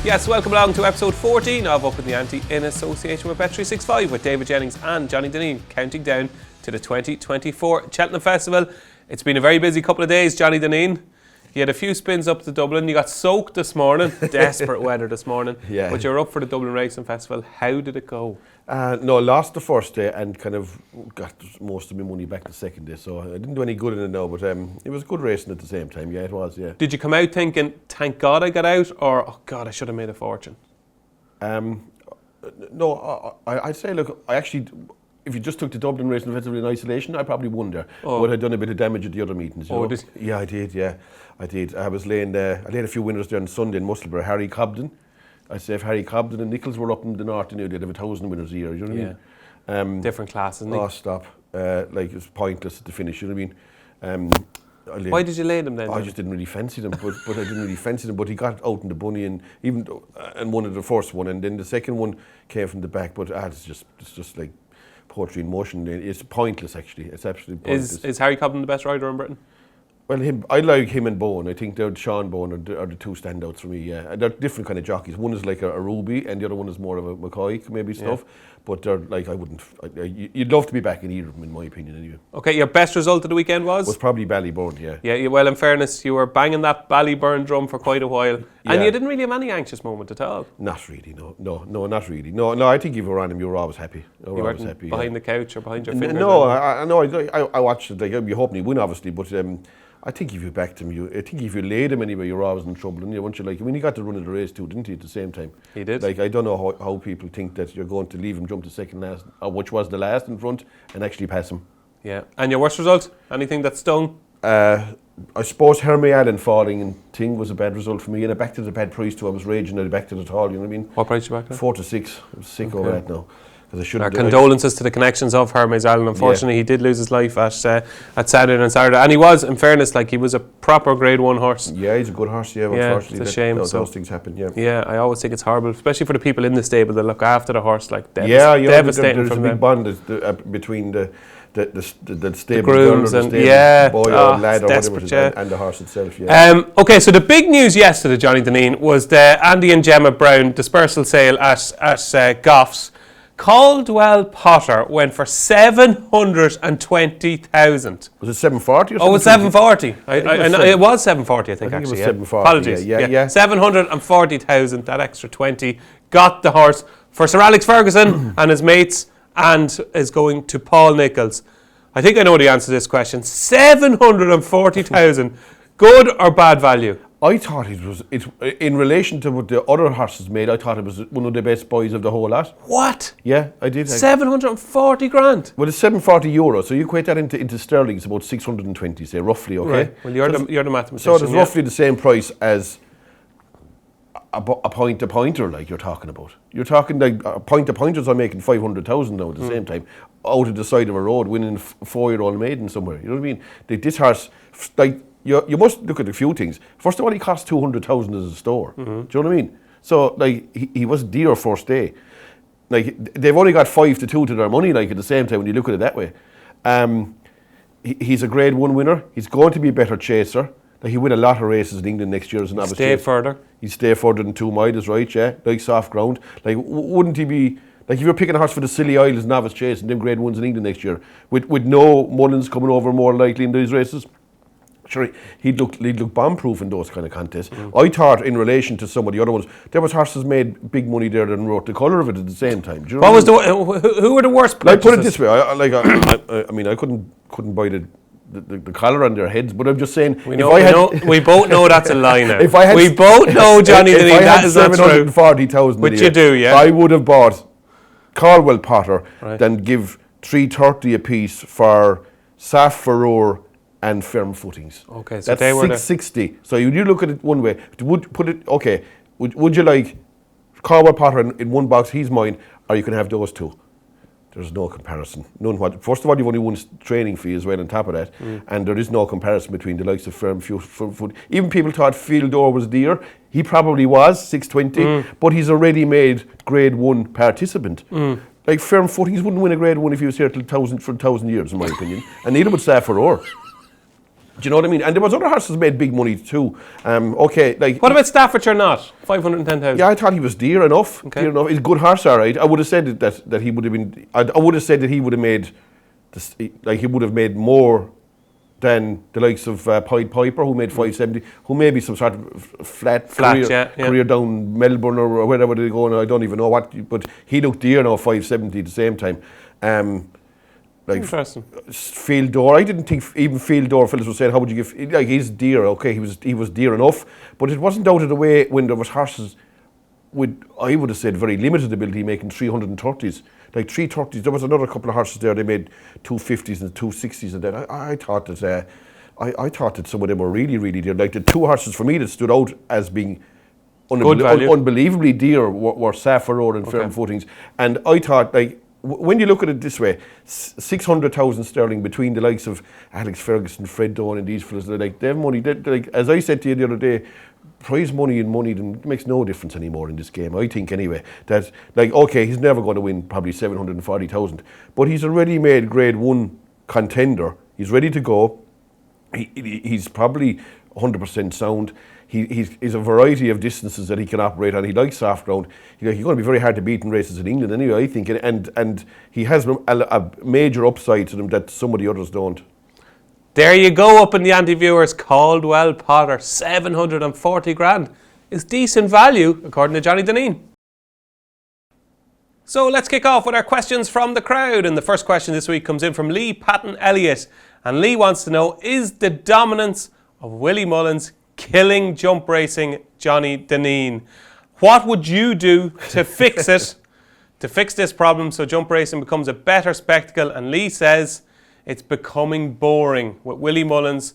Yes, welcome along to episode 14 of Upping The Ante in association with Bet365 with David Jennings and Johnny Dineen, counting down to the 2024 Cheltenham Festival. It's been a very busy couple of days, Johnny Dineen. You had a few spins up to Dublin. You got soaked this morning. Desperate weather this morning. Yeah. But you're up for the Dublin Racing Festival. How did it go? No, lost the first day and kind of got most of my money back the second day. So I didn't do any good in it now, but it was good racing at the same time. Yeah, it was, yeah. Did you come out thinking, thank God I got out, or, oh God, I should have made a fortune? No, I'd say, look, I actually... If you just took the Dublin Racing Festival in isolation, I probably won there. But I'd done a bit of damage at the other meetings. You know? Did you? Yeah, I did, yeah. I did. I was laying I laid a few winners there on Sunday in Musselburgh. Harry Cobden. I'd say if Harry Cobden and Nichols were up in the north, they'd have 1,000 winners a year, you know what I mean? Different class, isn't it? Oh, stop. Like, it's pointless at the finish, you know what I mean? Why did you lay them then? I just didn't really fancy them, but I didn't really fancy them. But he got out in the bunny and won the first one, and then the second one came from the back. But it's just like poetry in motion. It's pointless, actually. It's absolutely pointless. Is Harry Cobden the best rider in Britain? Well, I like him and Bowen. I think Sean Bowen are the two standouts for me, yeah. And they're different kind of jockeys. One is like a Ruby and the other one is more of a McCoy, maybe stuff. Yeah. But they're like, you'd love to be back in either of them, in my opinion, anyway. Okay, your best result of the weekend was probably Ballyburn, yeah. Yeah, well, in fairness, you were banging that Ballyburn drum for quite a while. And you didn't really have any anxious moment at all. Not really, no, not really. No, I think if you were on him, you were always happy. You weren't behind the couch or behind your fingers? No, I watched it. Like, I'd be hoping he'd win, obviously, but... I think if you backed him, I think if you laid him anyway, you're always in trouble. And once you like, I mean, he got to run of the race too, didn't he? At the same time, he did. Like, I don't know how people think that you're going to leave him jump to second last, which was the last in front, and actually pass him. Yeah. And your worst result? Anything that stung? I suppose Hermie Allen falling and thing was a bad result for me, and I backed to the bad price too. I was raging at the back to the tall. You know what I mean? What price you back to? 4 to 6. I was sick over that now. Our condolences to the connections of Hermes Allen. Unfortunately, he did lose his life at Saturday and Saturday. And he was, in fairness, like he was a proper Grade 1 horse. Yeah, he's a good horse, yeah. Unfortunately, it's a shame. Those things happen, yeah. Yeah, I always think it's horrible, especially for the people in the stable that look after the horse. Like, devastating there's a big bond between the stable grooms and boy or lad or whatever it is, and the horse itself. Yeah. Okay, so the big news yesterday, Johnny Dineen, was the Andy and Gemma Brown dispersal sale at Goff's. Caldwell Potter went for 720,000. Was it 740 or something? Oh, it was 740. It was 740, I think actually. It was 740. Apologies. Yeah. 740,000, that extra 20, got the horse for Sir Alex Ferguson and his mates, and is going to Paul Nicholls. I think I know the answer to this question. 740,000, good or bad value? I thought it was, in relation to what the other horses made, I thought it was one of the best buys of the whole lot. What? Yeah, I did. 740 grand? Well, it's 740 euro, so you equate that into sterling, it's about 620, say, roughly, okay? Right. Well, you're the mathematician. So it's roughly the same price as a point-to-pointer, like you're talking about. You're talking like point-to-pointers are making 500,000 now at the same time, out of the side of a road, winning a 4-year-old maiden somewhere. You know what I mean? This horse, like... You must look at a few things. First of all, he cost 200,000 as a store. Do you know what I mean? So, like, he was dear first day. Like, they've only got 5 to 2 to their money, like, at the same time when you look at it that way. He's a Grade 1 winner. He's going to be a better chaser. Like, he'll win a lot of races in England next year as an novice chaser. Further. He'll stay further than 2 miles, right, yeah? Like, soft ground. Like, wouldn't he be... Like, if you're picking a horse for the Scilly Isles novice chase and them Grade 1s in England next year, with no Mullins coming over more likely in these races... Sure, he'd look bomb-proof in those kind of contests. I thought, in relation to some of the other ones, there was horses made big money there and wrote the colour of it at the same time. Do you know who were the worst purchases? Like, put it this way, I couldn't buy the collar on their heads, but I'm just saying... We both know that's a lie now. We both know, Johnny, that is not true. 740,000 Which you do, yeah. I would have bought Caldwell Potter than give 330 apiece for Saf Farrour and Firm Footings. Okay, so that's they were 660. So you look at it one way. Would you like Caldwell Potter in one box? He's mine, or you can have those two. There's no comparison. First of all, you've only one training fee as well on top of that, and there is no comparison between the likes of Firm Foot. Even people thought Fieldor was dear. He probably was 620, but he's a ready-made Grade 1 participant. Like Firm Footings wouldn't win a Grade 1 if he was here till 1,000 years, in my opinion, and neither would Saf Farrour. Do you know what I mean? And there was other horses made big money too. Okay, like What about Staffordshire Not? 510,000. yeah, I thought he was dear enough. Okay. Dear enough. He's a good horse, all right. I would have said that he would have been. I would have said that he would have made, he would have made more than the likes of Pied Piper, who made 570, who may be some sort of flat career down Melbourne or wherever they're going. I don't even know what, but he looked dear now, 570 at the same time. Like Interesting. Field Door, I didn't think even Field Door fellas were saying, how would you give, like he's dear, okay, he was dear enough, but it wasn't out of the way when there was horses with, I would have said, very limited ability making 330s. Like 330s, there was another couple of horses there, they made 250s and 260s, and then I thought that I thought that some of them were really, really dear. Like the two horses for me that stood out as being unbelievably dear were Saffron Road and Firm Footings. And I thought, like, when you look at it this way, 600,000 sterling between the likes of Alex Ferguson, Fred Dawn and these fellas, like, they have money. Like, as I said to you the other day, prize money and money makes no difference anymore in this game, I think anyway. That, like, okay, he's never going to win probably 740,000, but he's a ready-made Grade 1 contender. He's ready to go. He's probably 100% sound. He's a variety of distances that he can operate on. He likes soft ground. He's going to be very hard to beat in races in England anyway, I think. And he has a major upside to them that some of the others don't. There you go, Up in the Ante, viewers. Caldwell Potter, 740 grand is decent value, according to Johnny Dineen. So let's kick off with our questions from the crowd. And the first question this week comes in from Lee Patton Elliott. And Lee wants to know, is the dominance of Willie Mullins killing jump racing Johnny Dineen? What would you do to fix it, to fix this problem so jump racing becomes a better spectacle? And Lee says it's becoming boring with Willie Mullins,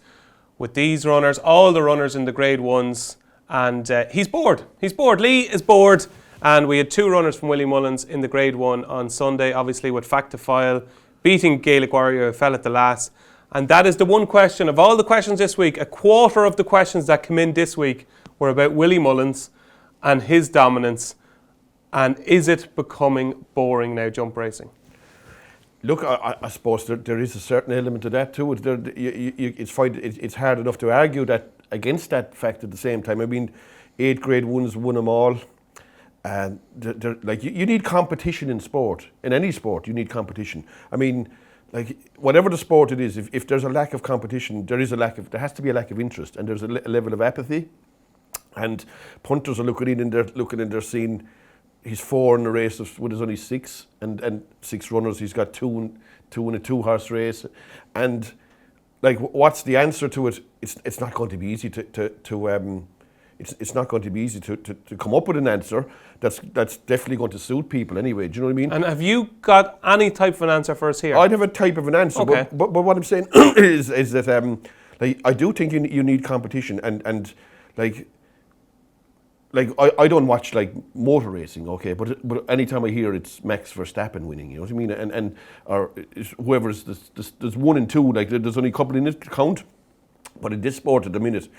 with these runners, all the runners in the Grade 1s, and he's bored. He's bored. Lee is bored, and we had two runners from Willie Mullins in the Grade 1 on Sunday, obviously with Fact to File, beating Gaelic Warrior, who fell at the last. And that is the one question of all the questions this week. A quarter of the questions that come in this week were about Willie Mullins and his dominance. And is it becoming boring now, jump racing? Look, I suppose there is a certain element to that too. It's hard enough to argue that against that fact at the same time. I mean, 8 Grade 1s won them all. And like you need competition in sport. In any sport, you need competition. I mean, like whatever the sport it is, if there's a lack of competition, there has to be a lack of interest, and there's a level of apathy. And punters are looking in and they're seeing he's 4 in a race with his only 6, and 6 runners. He's got 2 in a 2-horse race, and like what's the answer to it? It's not going to be easy it's not going to be easy to come up with an answer that's definitely going to suit people anyway. Do you know what I mean? And have you got any type of an answer for us here? I'd have a type of an answer, okay. but what I'm saying is that like I do think you need competition, and like I don't watch like motor racing, okay, but anytime I hear it's Max Verstappen winning, you know what I mean, and or whoever's there's 1 and 2, like there's only a couple in it to count, but in this sport at the minute,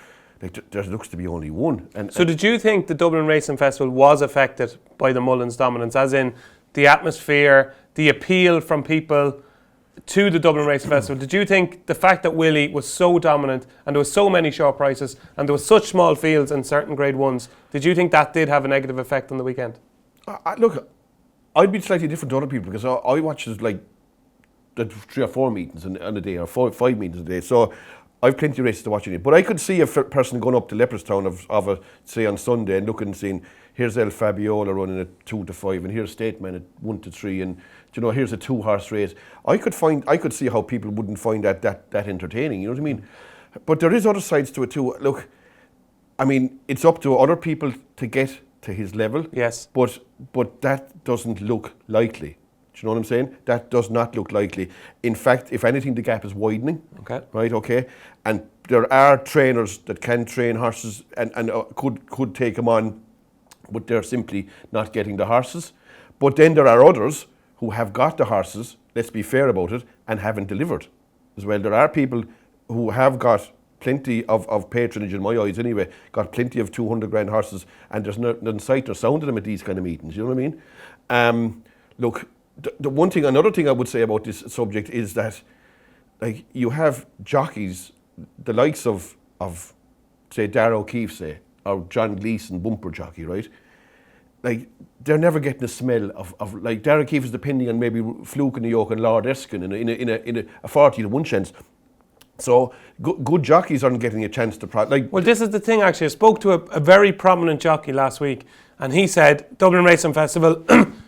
like there looks to be only 1. So did you think the Dublin Racing Festival was affected by the Mullins dominance, as in the atmosphere, the appeal from people to the Dublin Racing Festival? Did you think the fact that Willie was so dominant and there was so many short prices and there was such small fields in certain Grade 1s, did you think that did have a negative effect on the weekend? Look, I'd be slightly different to other people because I watch like the 3 or 4 meetings in a day, or 5 meetings a day, so I've plenty of races to watch in it. But I could see a person going up to Leopardstown of say on Sunday and looking and seeing, here's El Fabiola running at 2 to 5, and here's Stateman at 1 to 3, and you know, here's a 2-horse race. I could see how people wouldn't find that entertaining. You know what I mean? But there is other sides to it too. Look, I mean, it's up to other people to get to his level. Yes. But that doesn't look likely. Do you know what I'm saying? That does not look likely. In fact, if anything, the gap is widening. Okay. Right, okay? And there are trainers that can train horses and could take them on, but they're simply not getting the horses. But then there are others who have got the horses, let's be fair about it, and haven't delivered as well. There are people who have got plenty of patronage, in my eyes anyway, got plenty of 200 grand horses, and there's no sight or sound of them at these kind of meetings, you know what I mean? Look, another thing I would say about this subject is that, like, you have jockeys the likes of say Darragh O'Keefe, say, or John Gleeson, bumper jockey, right? Like, they're never getting the smell of like Darragh O'Keefe is depending on maybe Fluke in the yoke and Lord Erskine in a 40 to 1 chance. So good jockeys aren't getting a chance to Well, this is the thing. Actually, I spoke to a very prominent jockey last week, and he said Dublin Racing Festival,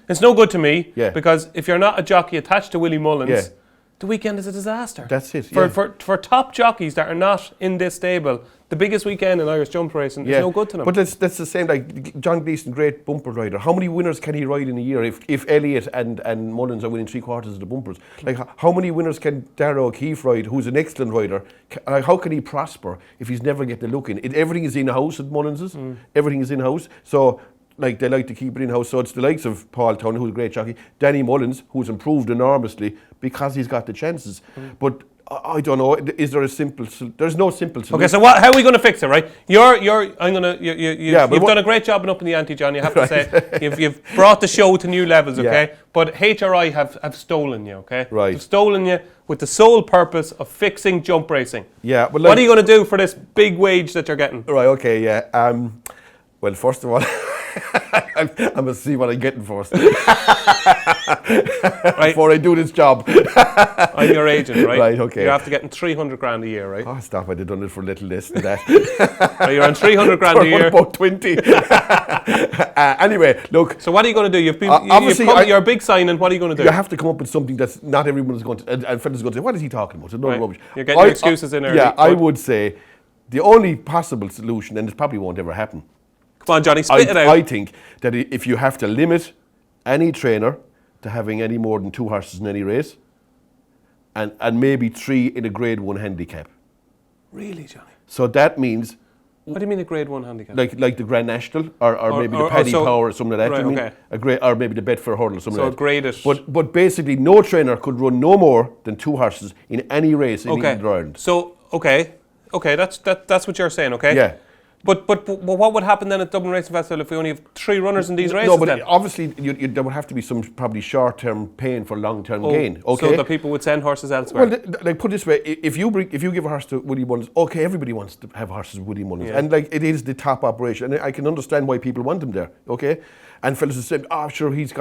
it's no good to me because if you're not a jockey attached to Willie Mullins, the weekend is a disaster. That's it. For top jockeys that are not in this stable, the biggest weekend in Irish jump racing is no good to them. But that's the same, like John Gleeson, great bumper rider. How many winners can he ride in a year if Elliott and Mullins are winning 3/4 of the bumpers? Like, how many winners can Darragh O'Keefe ride, who's an excellent rider? How can he prosper if he's never getting a look in? Everything is in-house at Mullins's. Everything is in-house. So, like, they like to keep it in-house. So it's the likes of Paul Townley, who's a great jockey, Danny Mullins, who's improved enormously because he's got the chances. But I don't know. Is there a simple? There's no simple solution. Okay, so how are we going to fix it, right? You've done a great job in Upping The Ante, John. You have to say you've brought the show to new levels, okay? Yeah. But HRI have stolen you, okay? Right. They've stolen you with the sole purpose of fixing jump racing. Yeah. But what are you going to do for this big wage that you're getting? Right. Okay. Yeah. Well, first of all, I'm going to see what I'm getting first. Before I do this job. I'm your agent, right? Right, okay. You're after getting 300 grand a year, right? Oh, stop. I'd have done it for a little less than that. You're on 300 grand a year. About 20. Anyway, look. So what are you going to do? You're a big signing. What are you going to do? You have to come up with something that's not everyone's going to, and fellas going to say, what is he talking about? It's no rubbish. You're getting your excuses in early. Yeah, I would say the only possible solution, and it probably won't ever happen. Come on, Johnny, spit it out. I think that if you have to limit any trainer to having any more than 2 horses in any race, and maybe 3 in a Grade 1 handicap. Really, Johnny? So that means... What do you mean a Grade 1 handicap? Like the Grand National, or maybe the Paddy Power or something like that. Right, okay. Or maybe the Bedford Hurdle or something like that. So graded. But basically, no trainer could run no more than 2 horses in any race in England or Ireland. So, okay, that's what you're saying, okay? Yeah. But what would happen then at Dublin Racing Festival if we only have 3 runners in these races? No, but then? obviously there would have to be some probably short-term pain for long-term gain. Okay. So that people would send horses elsewhere. Well, like put it this way: if you give a horse to Willie Mullins, okay, everybody wants to have horses with Willie Mullins, and like it is the top operation, and I can understand why people want him there. Okay, and fellas have said, "Oh, sure, he's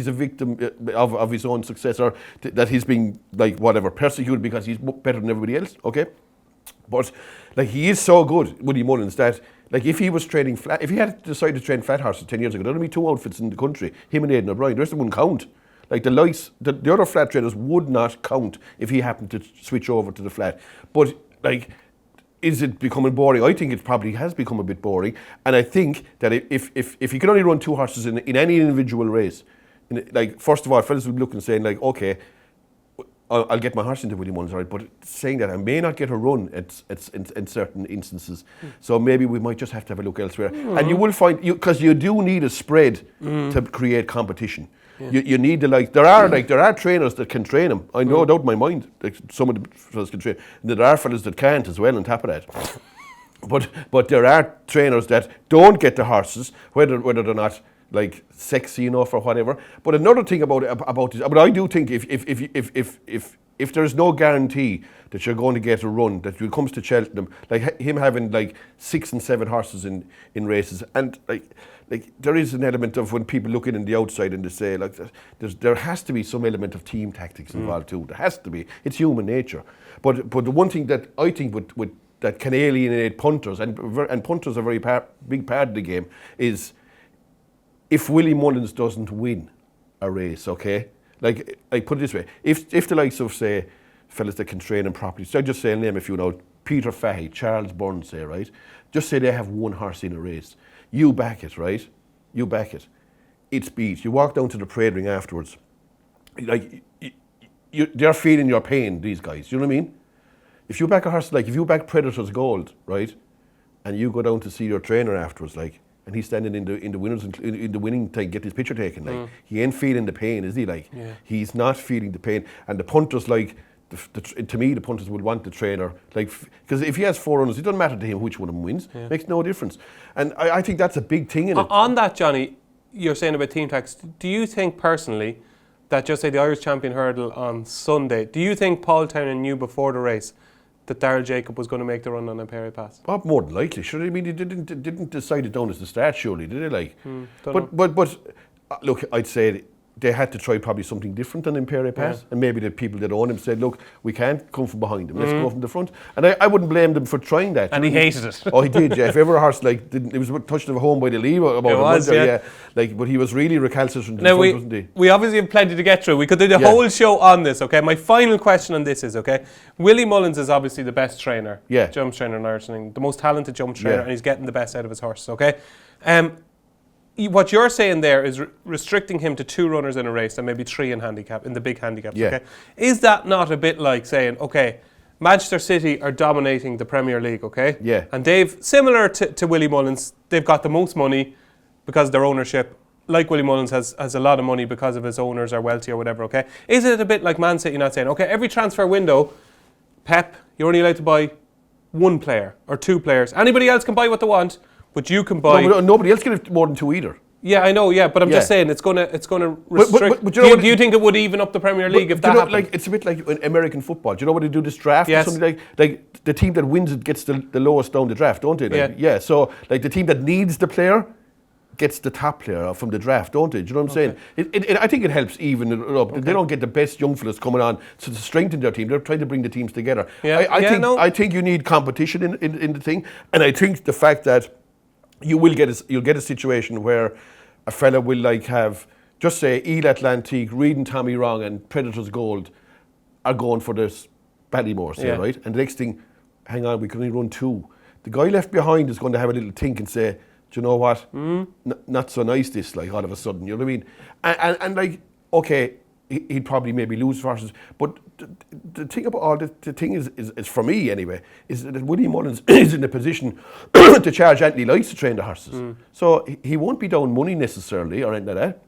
a victim of his own success, or that he's being like whatever persecuted because he's better than everybody else." Okay. But like he is so good, Willie Mullins, that like if he was training flat, if he had decided to train flat horses 10 years ago, there'd only be 2 outfits in the country, him and Aidan O'Brien. The rest of them wouldn't count. Like the other flat trainers would not count if he happened to switch over to the flat. But like, is it becoming boring? I think it probably has become a bit boring. And I think that if you can only run 2 horses in any individual race, like first of all, fellas would look and say like, okay, I'll get my horse into Willie Mullins, right? But saying that, I may not get a run in certain instances. So maybe we might just have to have a look elsewhere. And you will find, because you do need a spread to create competition. Yeah. You need to there are trainers that can train him. I know doubt in my mind like some of the fellas can train. And there are fellas that can't as well on top of that. But there are trainers that don't get the horses, whether they're not like sexy enough or whatever. But another thing about this, but I do think if there's no guarantee that you're going to get a run, that when it comes to Cheltenham, like him having like 6 and 7 horses in races, and like there is an element of when people look in the outside and they say like there has to be some element of team tactics involved too. There has to be. It's human nature. But the one thing that I think would that can alienate punters, and punters are a very big part of the game, is if Willie Mullins doesn't win a race, okay? Like, I put it this way, if the likes of, say, fellas that can train him properly, so I just say a name if you know, Peter Fahey, Charles Burns, say, right? Just say they have 1 horse in a race. You back it, right? You back it. It's beat. You walk down to the parade ring afterwards. Like, they're feeling your pain, these guys, you know what I mean? If you back a horse, like if you back Predator's Gold, right? And you go down to see your trainer afterwards, like, and he's standing in the winners in the winning thing, get his picture taken. Like he ain't feeling the pain, is he? Like he's not feeling the pain. And the punters, like to me, the punters would want the trainer, like because if he has 4 runners, it doesn't matter to him which one of them wins. Yeah. Makes no difference. And I think that's a big thing in it. On that, Johnny, you're saying about team tax. Do you think personally that just say the Irish Champion Hurdle on Sunday? Do you think Paul Townend knew before the race that Daryl Jacob was going to make the run on Ante Pass? Well, more than likely. Sure, I mean, he didn't decide it down at the start, surely, did he? Like, don't but look, I'd say they had to try probably something different than Ante Pass, and maybe the people that own him said, look, we can't come from behind him, let's go from the front. And I wouldn't blame them for trying that. And he hated it. Oh, he did, yeah. If ever a horse it was touched of home by the lead about it was, yeah. Like, but he was really recalcitrant in now front, wasn't he? we obviously have plenty to get through. We could do the whole show on this, okay? My final question on this is, okay, Willie Mullins is obviously the best trainer, jump trainer in Ireland, the most talented jump trainer, and he's getting the best out of his horse, okay? What you're saying there is restricting him to 2 runners in a race and maybe 3 in the big handicaps. Okay, is that not a bit like saying, okay, Manchester City are dominating the Premier League, okay? Yeah. And they've, similar to Willie Mullins, they've got the most money because of their ownership. Like Willie Mullins has a lot of money because of his owners are wealthy or whatever, okay? Is it a bit like Man City not saying, okay, every transfer window, Pep, you're only allowed to buy 1 player or 2 players. Anybody else can buy what they want, but you can buy. No, nobody else can have more than 2 either. Yeah, I know. Yeah, but I'm just saying it's gonna restrict. But do you think it would even up the Premier League if that happened? Like, it's a bit like in American football. Do you know when they do this draft? Yes. Or something like the team that wins it gets the lowest down the draft, don't they? Like, yeah. So like the team that needs the player gets the top player from the draft, don't they? Do you know what I'm saying? I think it helps even it up. They don't get the best young fellas coming on to strengthen their team. They're trying to bring the teams together. Yeah. I think you need competition in the thing, and I think the fact that you'll get a situation where a fella will like have, just say, Eel Atlantique, Reed and Tommy Wrong and Predators Gold are going for this Ballymore, say, right? And the next thing, hang on, we can only run 2. The guy left behind is going to have a little think and say, do you know what? Not so nice this, like, all of a sudden, you know what I mean? And like, okay, he'd probably maybe lose horses, but the thing about all the thing is for me anyway, is that Willie Mullins is in a position to charge Anthony Lights to train the horses. So he won't be down money necessarily or anything like that.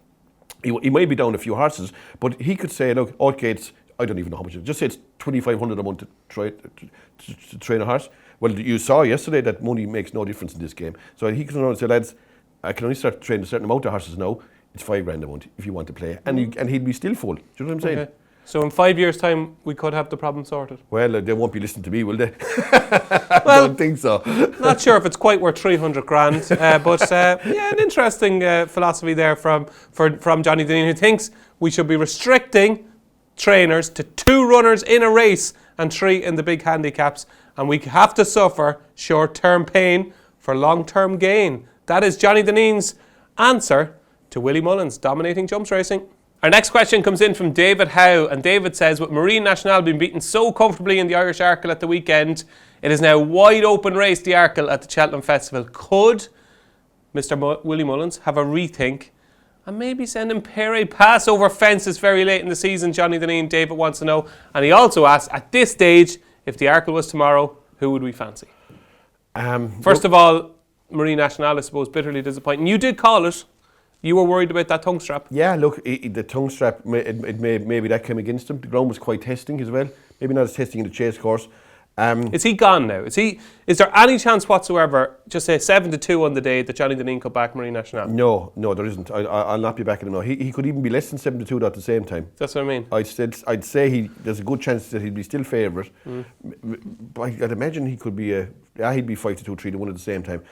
He might be down a few horses, but he could say, look, okay, I don't even know how much, just say it's 2,500 a month to train a horse. Well, you saw yesterday that money makes no difference in this game. So he could come around and say, lads, I can only start training a certain amount of horses now. It's $5,000 a month if you want to play, and he'd be still full. Do you know what I'm saying? Okay. So in 5 years' time, we could have the problem sorted. Well, they won't be listening to me, will they? I don't think so. Not sure if it's quite worth 300 grand, but an interesting philosophy there from Johnny Dineen, who thinks we should be restricting trainers to 2 runners in a race and 3 in the big handicaps, and we have to suffer short-term pain for long-term gain. That is Johnny Dineen's answer to Willie Mullins dominating jumps racing. Our next question comes in from David Howe, and David says, with Marine National being beaten so comfortably in the Irish Arkle at the weekend, it is now a wide open race, the Arkle at the Cheltenham Festival. Could Mr. Willie Mullins have a rethink and maybe send Ante Pass over fences very late in the season? Johnny Dineen, David wants to know. And he also asks, at this stage, if the Arkle was tomorrow, who would we fancy? First of all, Marine National, I suppose, bitterly disappointing. You did call it. You were worried about that tongue strap. Yeah, look, the tongue strap, maybe that came against him. The ground was quite testing as well. Maybe not as testing in the chase course. Is he gone now? Is there any chance whatsoever, just say 7-2 on the day, that Johnny Dineen could back Marine National? No, there isn't. I'll not be backing him now. He could even be less than 7-2 at the same time. That's what I mean. I'd say there's a good chance that he'd be still favourite. But I'd imagine he could be he'd be 5-2, 3-1 at the same time.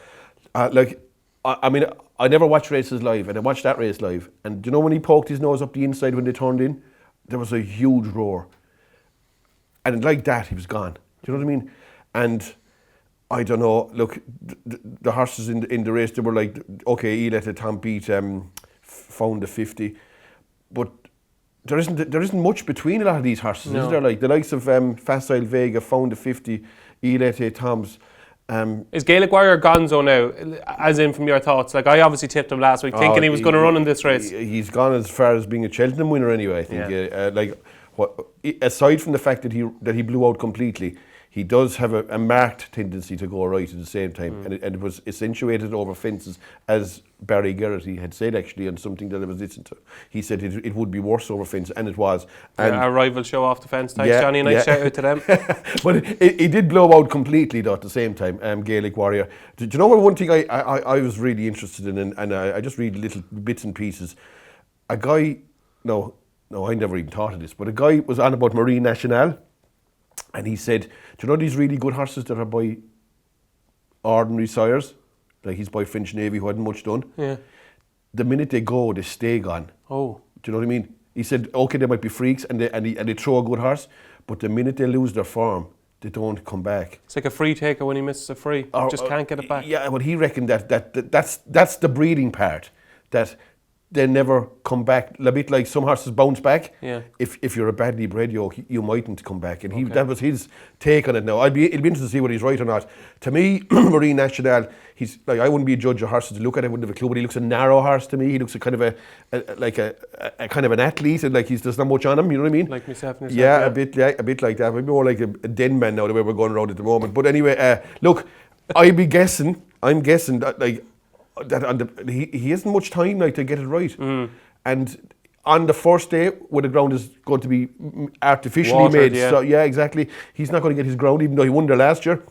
I mean, I never watched races live, and I watched that race live. And do you know when he poked his nose up the inside when they turned in? There was a huge roar. And like that, he was gone. Do you know what I mean? And I don't know, look, the horses in the race, they were like, okay, he let a Tom beat, found the 50. But there isn't much between a lot of these horses, is there? Like the likes of Facile Vega, found the 50, Elete Tom's. Is Gaelic Warrior gonzo now, as in from your thoughts? Like, I obviously tipped him last week thinking he was going to run in this race. He's gone as far as being a Cheltenham winner anyway, I think. Aside from the fact that he blew out completely, he does have a marked tendency to go right at the same time, and it was accentuated over fences, as Barry Geraghty had said actually on something that I was listening to. He said it would be worse over fences, and it was. And our rival show off the fence. Thanks, Johnny, and I shout out to them. But he did blow out completely though at the same time, Gaelic Warrior. Do you know what, one thing I was really interested in, and I just read little bits and pieces. A guy, no, I never even thought of this, but a guy was on about Marine National. And he said, do you know these really good horses that are by ordinary sires? Like he's by French Navy who hadn't much done. Yeah. The minute they go, they stay gone. Oh. Do you know what I mean? He said, okay, they might be freaks and they throw a good horse, but the minute they lose their form, they don't come back. It's like a free taker when he misses a free. Just can't get it back. Yeah, but he reckoned that's the breeding part, that they never come back. A bit like some horses bounce back. Yeah. If you're a badly bred yoke, you mightn't come back. And that was his take on it now. It'll be interesting to see whether he's right or not. To me, Marine National, he's like, I wouldn't be a judge of horses to look at. I wouldn't have a clue, but he looks a narrow horse to me. He looks a kind of a kind of an athlete, and like there's not much on him, you know what I mean? Like myself and yourself. Yeah, a bit like that. Maybe more like a den man now, the way we're going around at the moment. But anyway, look, I'm guessing that like he hasn't much time like to get it right. And on the first day, where the ground is going to be artificially Watered, made, yeah. so yeah, exactly, he's not going to get his ground, even though he won there last year.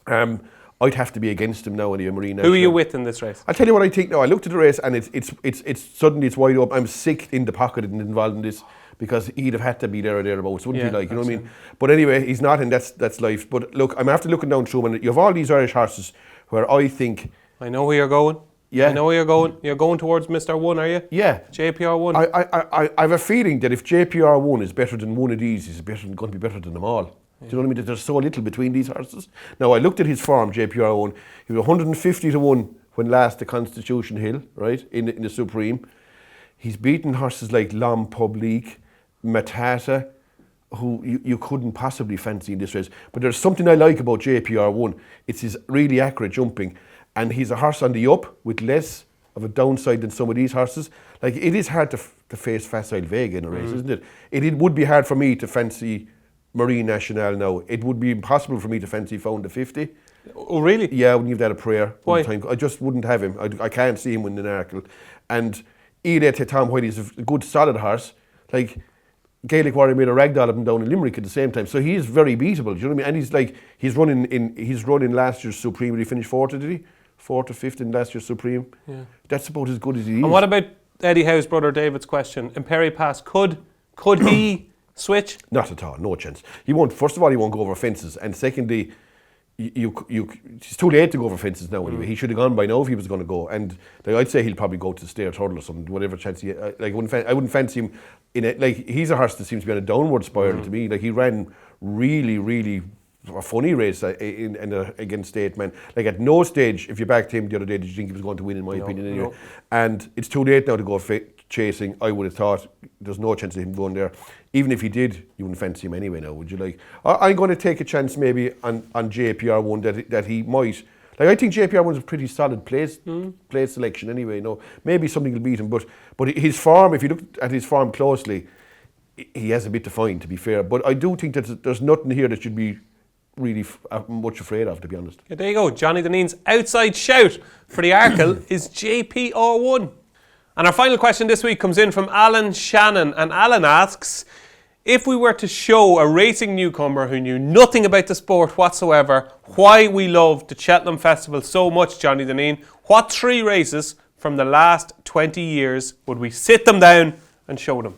I'd have to be against him now in the Marine. Who are you with in this race? I'll tell you what I think now. I looked at the race and it's suddenly it's wide open. I'm sick in the pocket and involved in this, because he'd have had to be there or thereabouts, wouldn't he? Like, you know what I mean? But anyway, he's not, and that's life. But look, I'm after looking down through them, and you have all these Irish horses where I think. I know where you're going. Yeah. I know where you're going. You're going towards Mr. 1, are you? Yeah. JPR 1. I have a feeling that if JPR 1 is better than one of these, he's going to be better than them all. Do you know what I mean? That there's so little between these horses. Now, I looked at his form, JPR 1. He was 150 to 1 when last at Constitution Hill, right, in the Supreme. He's beaten horses like L'Homme Public, Matata, who you couldn't possibly fancy in this race. But there's something I like about JPR 1. It's his really accurate jumping. And he's a horse on the up with less of a downside than some of these horses. Like, it is hard to face Facile Vega in a race, isn't it? It would be hard for me to fancy Marine National now. It would be impossible for me to fancy Found the 50. Oh, really? Yeah, I wouldn't give that a prayer. Why? I just wouldn't have him. I can't see him winning an Arkle. And Ede Tom White is a good, solid horse. Like, Gaelic Warrior made a ragdoll of him down in Limerick at the same time. So he is very beatable, do you know what I mean? And he's running last year's Supreme. Did he finish fourth, did he? Fourth or fifth in last year's Supreme. Yeah. That's about as good as he is. And what about Eddie Howe's brother David's question? In Perry Pass, could he switch? Not at all, no chance. He won't. First of all, he won't go over fences, and secondly, it's too late to go over fences now. Anyway, he should have gone by now if he was going to go. And like, I'd say he'll probably go to the Stair Turtle or something, whatever chance he. I wouldn't fancy him in it. Like, he's a horse that seems to be on a downward spiral to me. Like, he ran really a funny race against State Man. Like, at no stage, if you backed him the other day, did you think he was going to win, in my opinion, anyway. No. And it's too late now to go chasing. I would have thought there's no chance of him going there. Even if he did, you wouldn't fancy him anyway now, would you? Like, I'm going to take a chance maybe on JPR 1 that he might. Like, I think JPR 1's a pretty solid place selection anyway. You know, maybe something will beat him, but his form, if you look at his form closely, he has a bit to find, to be fair. But I do think that there's nothing here that should be really much afraid of, to be honest. Yeah, there you go. Johnny Dineen's outside shout for the Arkle is JPR 1. And our final question this week comes in from Alan Shannon. And Alan asks, if we were to show a racing newcomer who knew nothing about the sport whatsoever why we love the Cheltenham Festival so much, Johnny Dineen, what 3 races from the last 20 years would we sit them down and show them?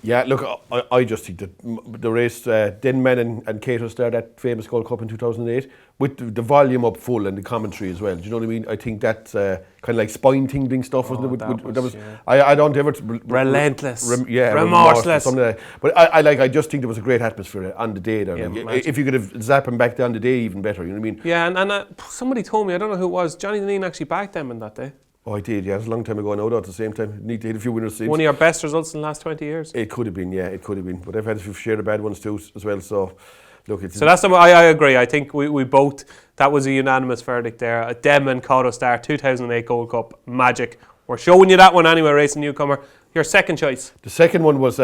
Yeah, look, I just think that the race, Dineen and Cato started that famous Gold Cup in 2008, with the volume up full and the commentary as well. Do you know what I mean? I think that's kind of like spine-tingling stuff, wasn't it? I don't ever... Relentless. Remorseless. Something like that. But I just think there was a great atmosphere on the day there. Yeah, like, if you could have zapped him back down the day, even better, you know what I mean? Yeah, and somebody told me, I don't know who it was, Johnny Dineen actually backed them in that day. Oh, I did, yeah. It was a long time ago now, though, at the same time. Need to hit a few winners since. One of your best results in the last 20 years? It could have been, yeah, it could have been. But I've had a few share the bad ones too as well, so... Look, so that's I agree. I think we both, that was a unanimous verdict there. Dem Caudo Star, 2008 Gold Cup, magic. We're showing you that one anyway, racing newcomer. Your second choice? The second one was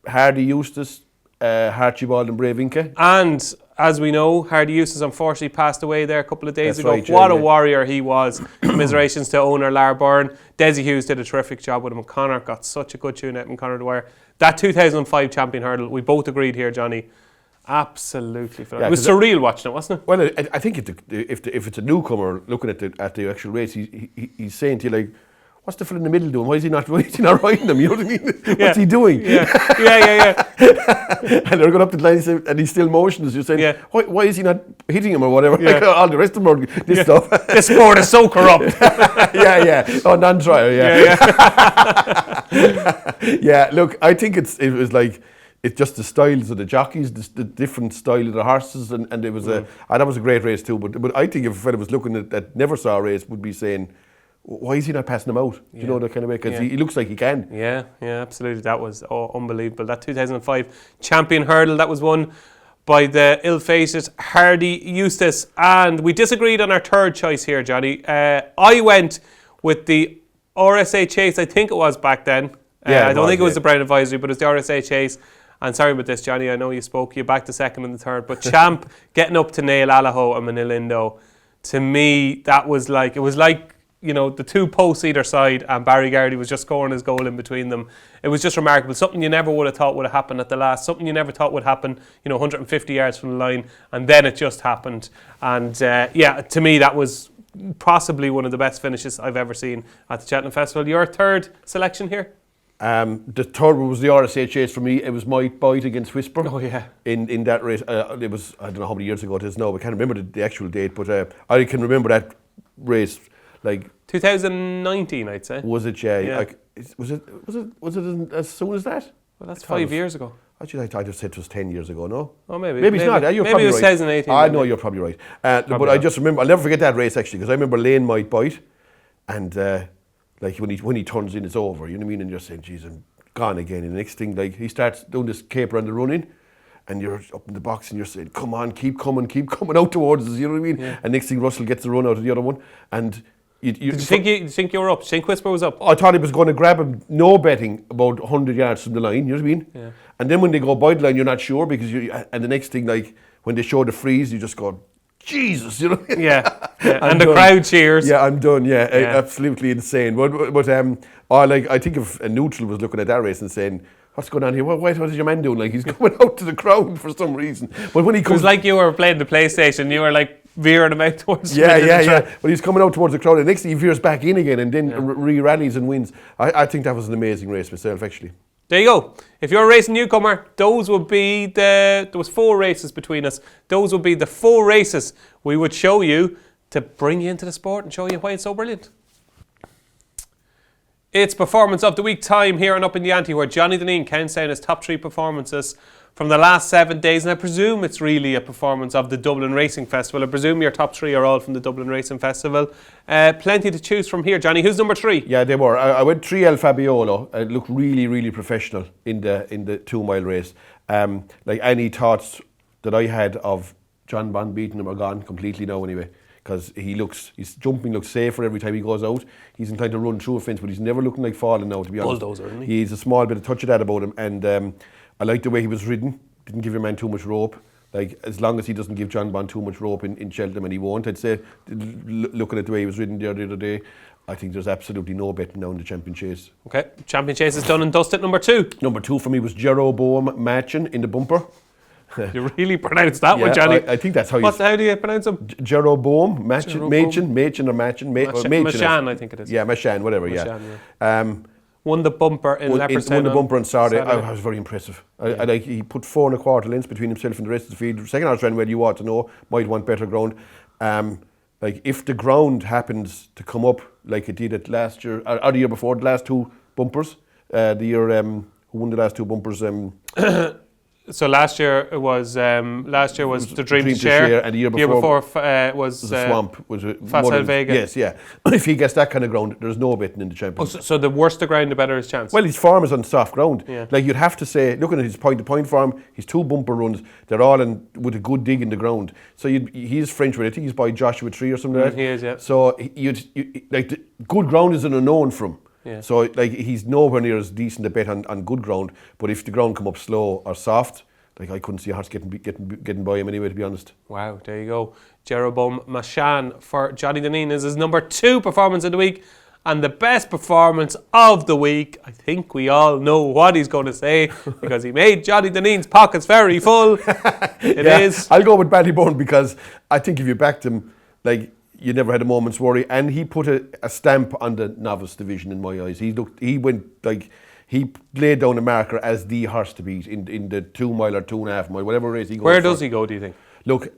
Hardy Eustace, Archibald and Brave Inca. And as we know, Hardy Eustace unfortunately passed away there a couple of days ago. Right, what a warrior he was. Commiserations to owner Lar Byrne. Desi Hughes did a terrific job with him. Connor got such a good tune out in Connor Dwyer. That 2005 champion hurdle, we both agreed here, Johnny. Absolutely. Yeah, it was surreal watching it, wasn't it? Well, I think if it's a newcomer looking at the actual race, he's saying to you, like, what's the fella in the middle doing? Why is he not riding them? You know what I mean? What's he doing? Yeah. And they're going up the line and he's still motionless. You're saying, why is he not hitting him or whatever? Yeah. Like, all the rest of them are this stuff. This sport is so corrupt. Oh, non-trial, Yeah, look, I think it was like, it's just the styles of the jockeys, the different style of the horses, and it was that was a great race too. But I think if a fella was looking at that never saw a race, would be saying, why is he not passing them out? Do you know, that kind of way? Because he looks like he can. Yeah, absolutely. That was unbelievable. That 2005 champion hurdle, that was won by the ill-fated Hardy Eustace. And we disagreed on our third choice here, Johnny. I went with the RSA Chase, I think it was back then. I don't think it was the Brown Advisory, but it was the RSA Chase. And sorry about this, Johnny, I know you spoke. You backed the second and the third. But Champ getting up to Nail Allaho and Manilindo, to me, that was like, it was like, you know, the two posts either side, and Barry Gardy was just scoring his goal in between them. It was just remarkable. Something you never would have thought would have happened at the last. Something you never thought would happen, 150 yards from the line. And then it just happened. And to me, that was possibly one of the best finishes I've ever seen at the Cheltenham Festival. Your third selection here? The third one was the RSA Chase for me. It was my bite against Whisper. Oh, yeah. In that race. It was, I don't know how many years ago it is now. I can't remember the actual date, but I can remember that race. Like 2019, I'd say. Was it? Yeah. Like, was it as soon as that? Well, that's 5 years ago. Actually, I just said it was 10 years ago. No. Oh, maybe. Maybe it's not. You're maybe probably it was right. 2018. I know you're probably right. But I just remember. I'll never forget that race actually, because I remember Lane might bite, and like when he turns in, it's over. You know what I mean? And you're saying, "Geez, I'm gone again." And the next thing, like he starts doing this caper on the running. And you're up in the box and you're saying, "Come on, keep coming out towards us." You know what I mean? Yeah. And next thing, Russell gets the run out of the other one, and. Did you think you were up? Did you think Whisper was up? I thought he was going to grab him, no betting, about 100 yards from the line, you know what I mean? Yeah. And then when they go by the line, you're not sure, because and the next thing, like, when they show the freeze, you just go, Jesus, you know? Yeah. And the crowd cheers. Yeah, I'm done, absolutely insane. But I think if a neutral was looking at that race and saying, what's going on here? What is your man doing? Like, he's coming out to the crowd for some reason. But when he comes, it was like you were playing the PlayStation, you were like, veering him out towards the Yeah. But he's coming out towards the crowd, and next thing he veers back in again and then re-rallies and wins. I think that was an amazing race myself, actually. There you go. If you're a racing newcomer, there was 4 races between us. Those would be the 4 races we would show you to bring you into the sport and show you why it's so brilliant. It's Performance of the Week time here on Upping The Ante, where Johnny Dineen counts down his top 3 performances from the last 7 days, and I presume it's really a performance of the Dublin Racing Festival. I presume your top 3 are all from the Dublin Racing Festival. Plenty to choose from here, Johnny. Who's number 3? Yeah, they were. I went 3 El Fabiolo. It looked really, really professional in the 2 mile race. Like any thoughts that I had of John Bond beating him are gone completely now anyway. Because his jumping looks safer every time he goes out. He's inclined to run through a fence, but he's never looking like falling now, to be honest. Bulldozer, isn't he? He's a small bit of touch of that about him, and I like the way he was ridden. Didn't give your man too much rope. Like, as long as he doesn't give John Bond too much rope in Cheltenham, and he won't, I'd say, looking at the way he was ridden the other day, I think there's absolutely no betting now in the Champion Chase. Okay, Champion Chase is done and dusted. Number 2? Number 2 for me was Jeroboam Machin in the bumper. You really pronounced that one, Johnny. I think that's how how do you pronounce him? Jeroboam Machin, Machin, Machan, I think it is. Yeah, Machan, whatever. Machan, won the bumper in Leopardstown. Won the bumper on Saturday. I was very impressive. He put 4 1/4 lengths between himself and the rest of the field. Second horse ran well, you ought to know. Might want better ground. Like, if the ground happens to come up like it did at last year, or the year before, the last 2 bumpers, the year who won the last 2 bumpers? So last year was the Dream to Share, and the year before was the Swamp. Was Facile Vega. Yes, yeah. If he gets that kind of ground, there's no betting in the Championship. So the worse the ground, the better his chance. Well, his form is on soft ground. Yeah. Like, you'd have to say, looking at his point-to-point form, his 2 bumper runs, they're all with a good dig in the ground. So he's French with it. I think he's by Joshua Tree or something like that. He is, yeah. So like, the good ground is an unknown for him. Yeah. So, like, he's nowhere near as decent a bet on good ground. But if the ground come up slow or soft, like, I couldn't see a horse getting by him anyway, to be honest. Wow, there you go. Jeroboam Machan for Johnny Dineen is his number 2 performance of the week. And the best performance of the week, I think we all know what he's going to say, because he made Johnny Dineen's pockets very full. It is. I'll go with Ballyburn, because I think if you backed him, like, you never had a moment's worry, and he put a stamp on the novice division in my eyes. He laid down a marker as the horse to beat in the 2 mile or 2.5 mile, whatever race he goes. Where does he go, do you think? Look,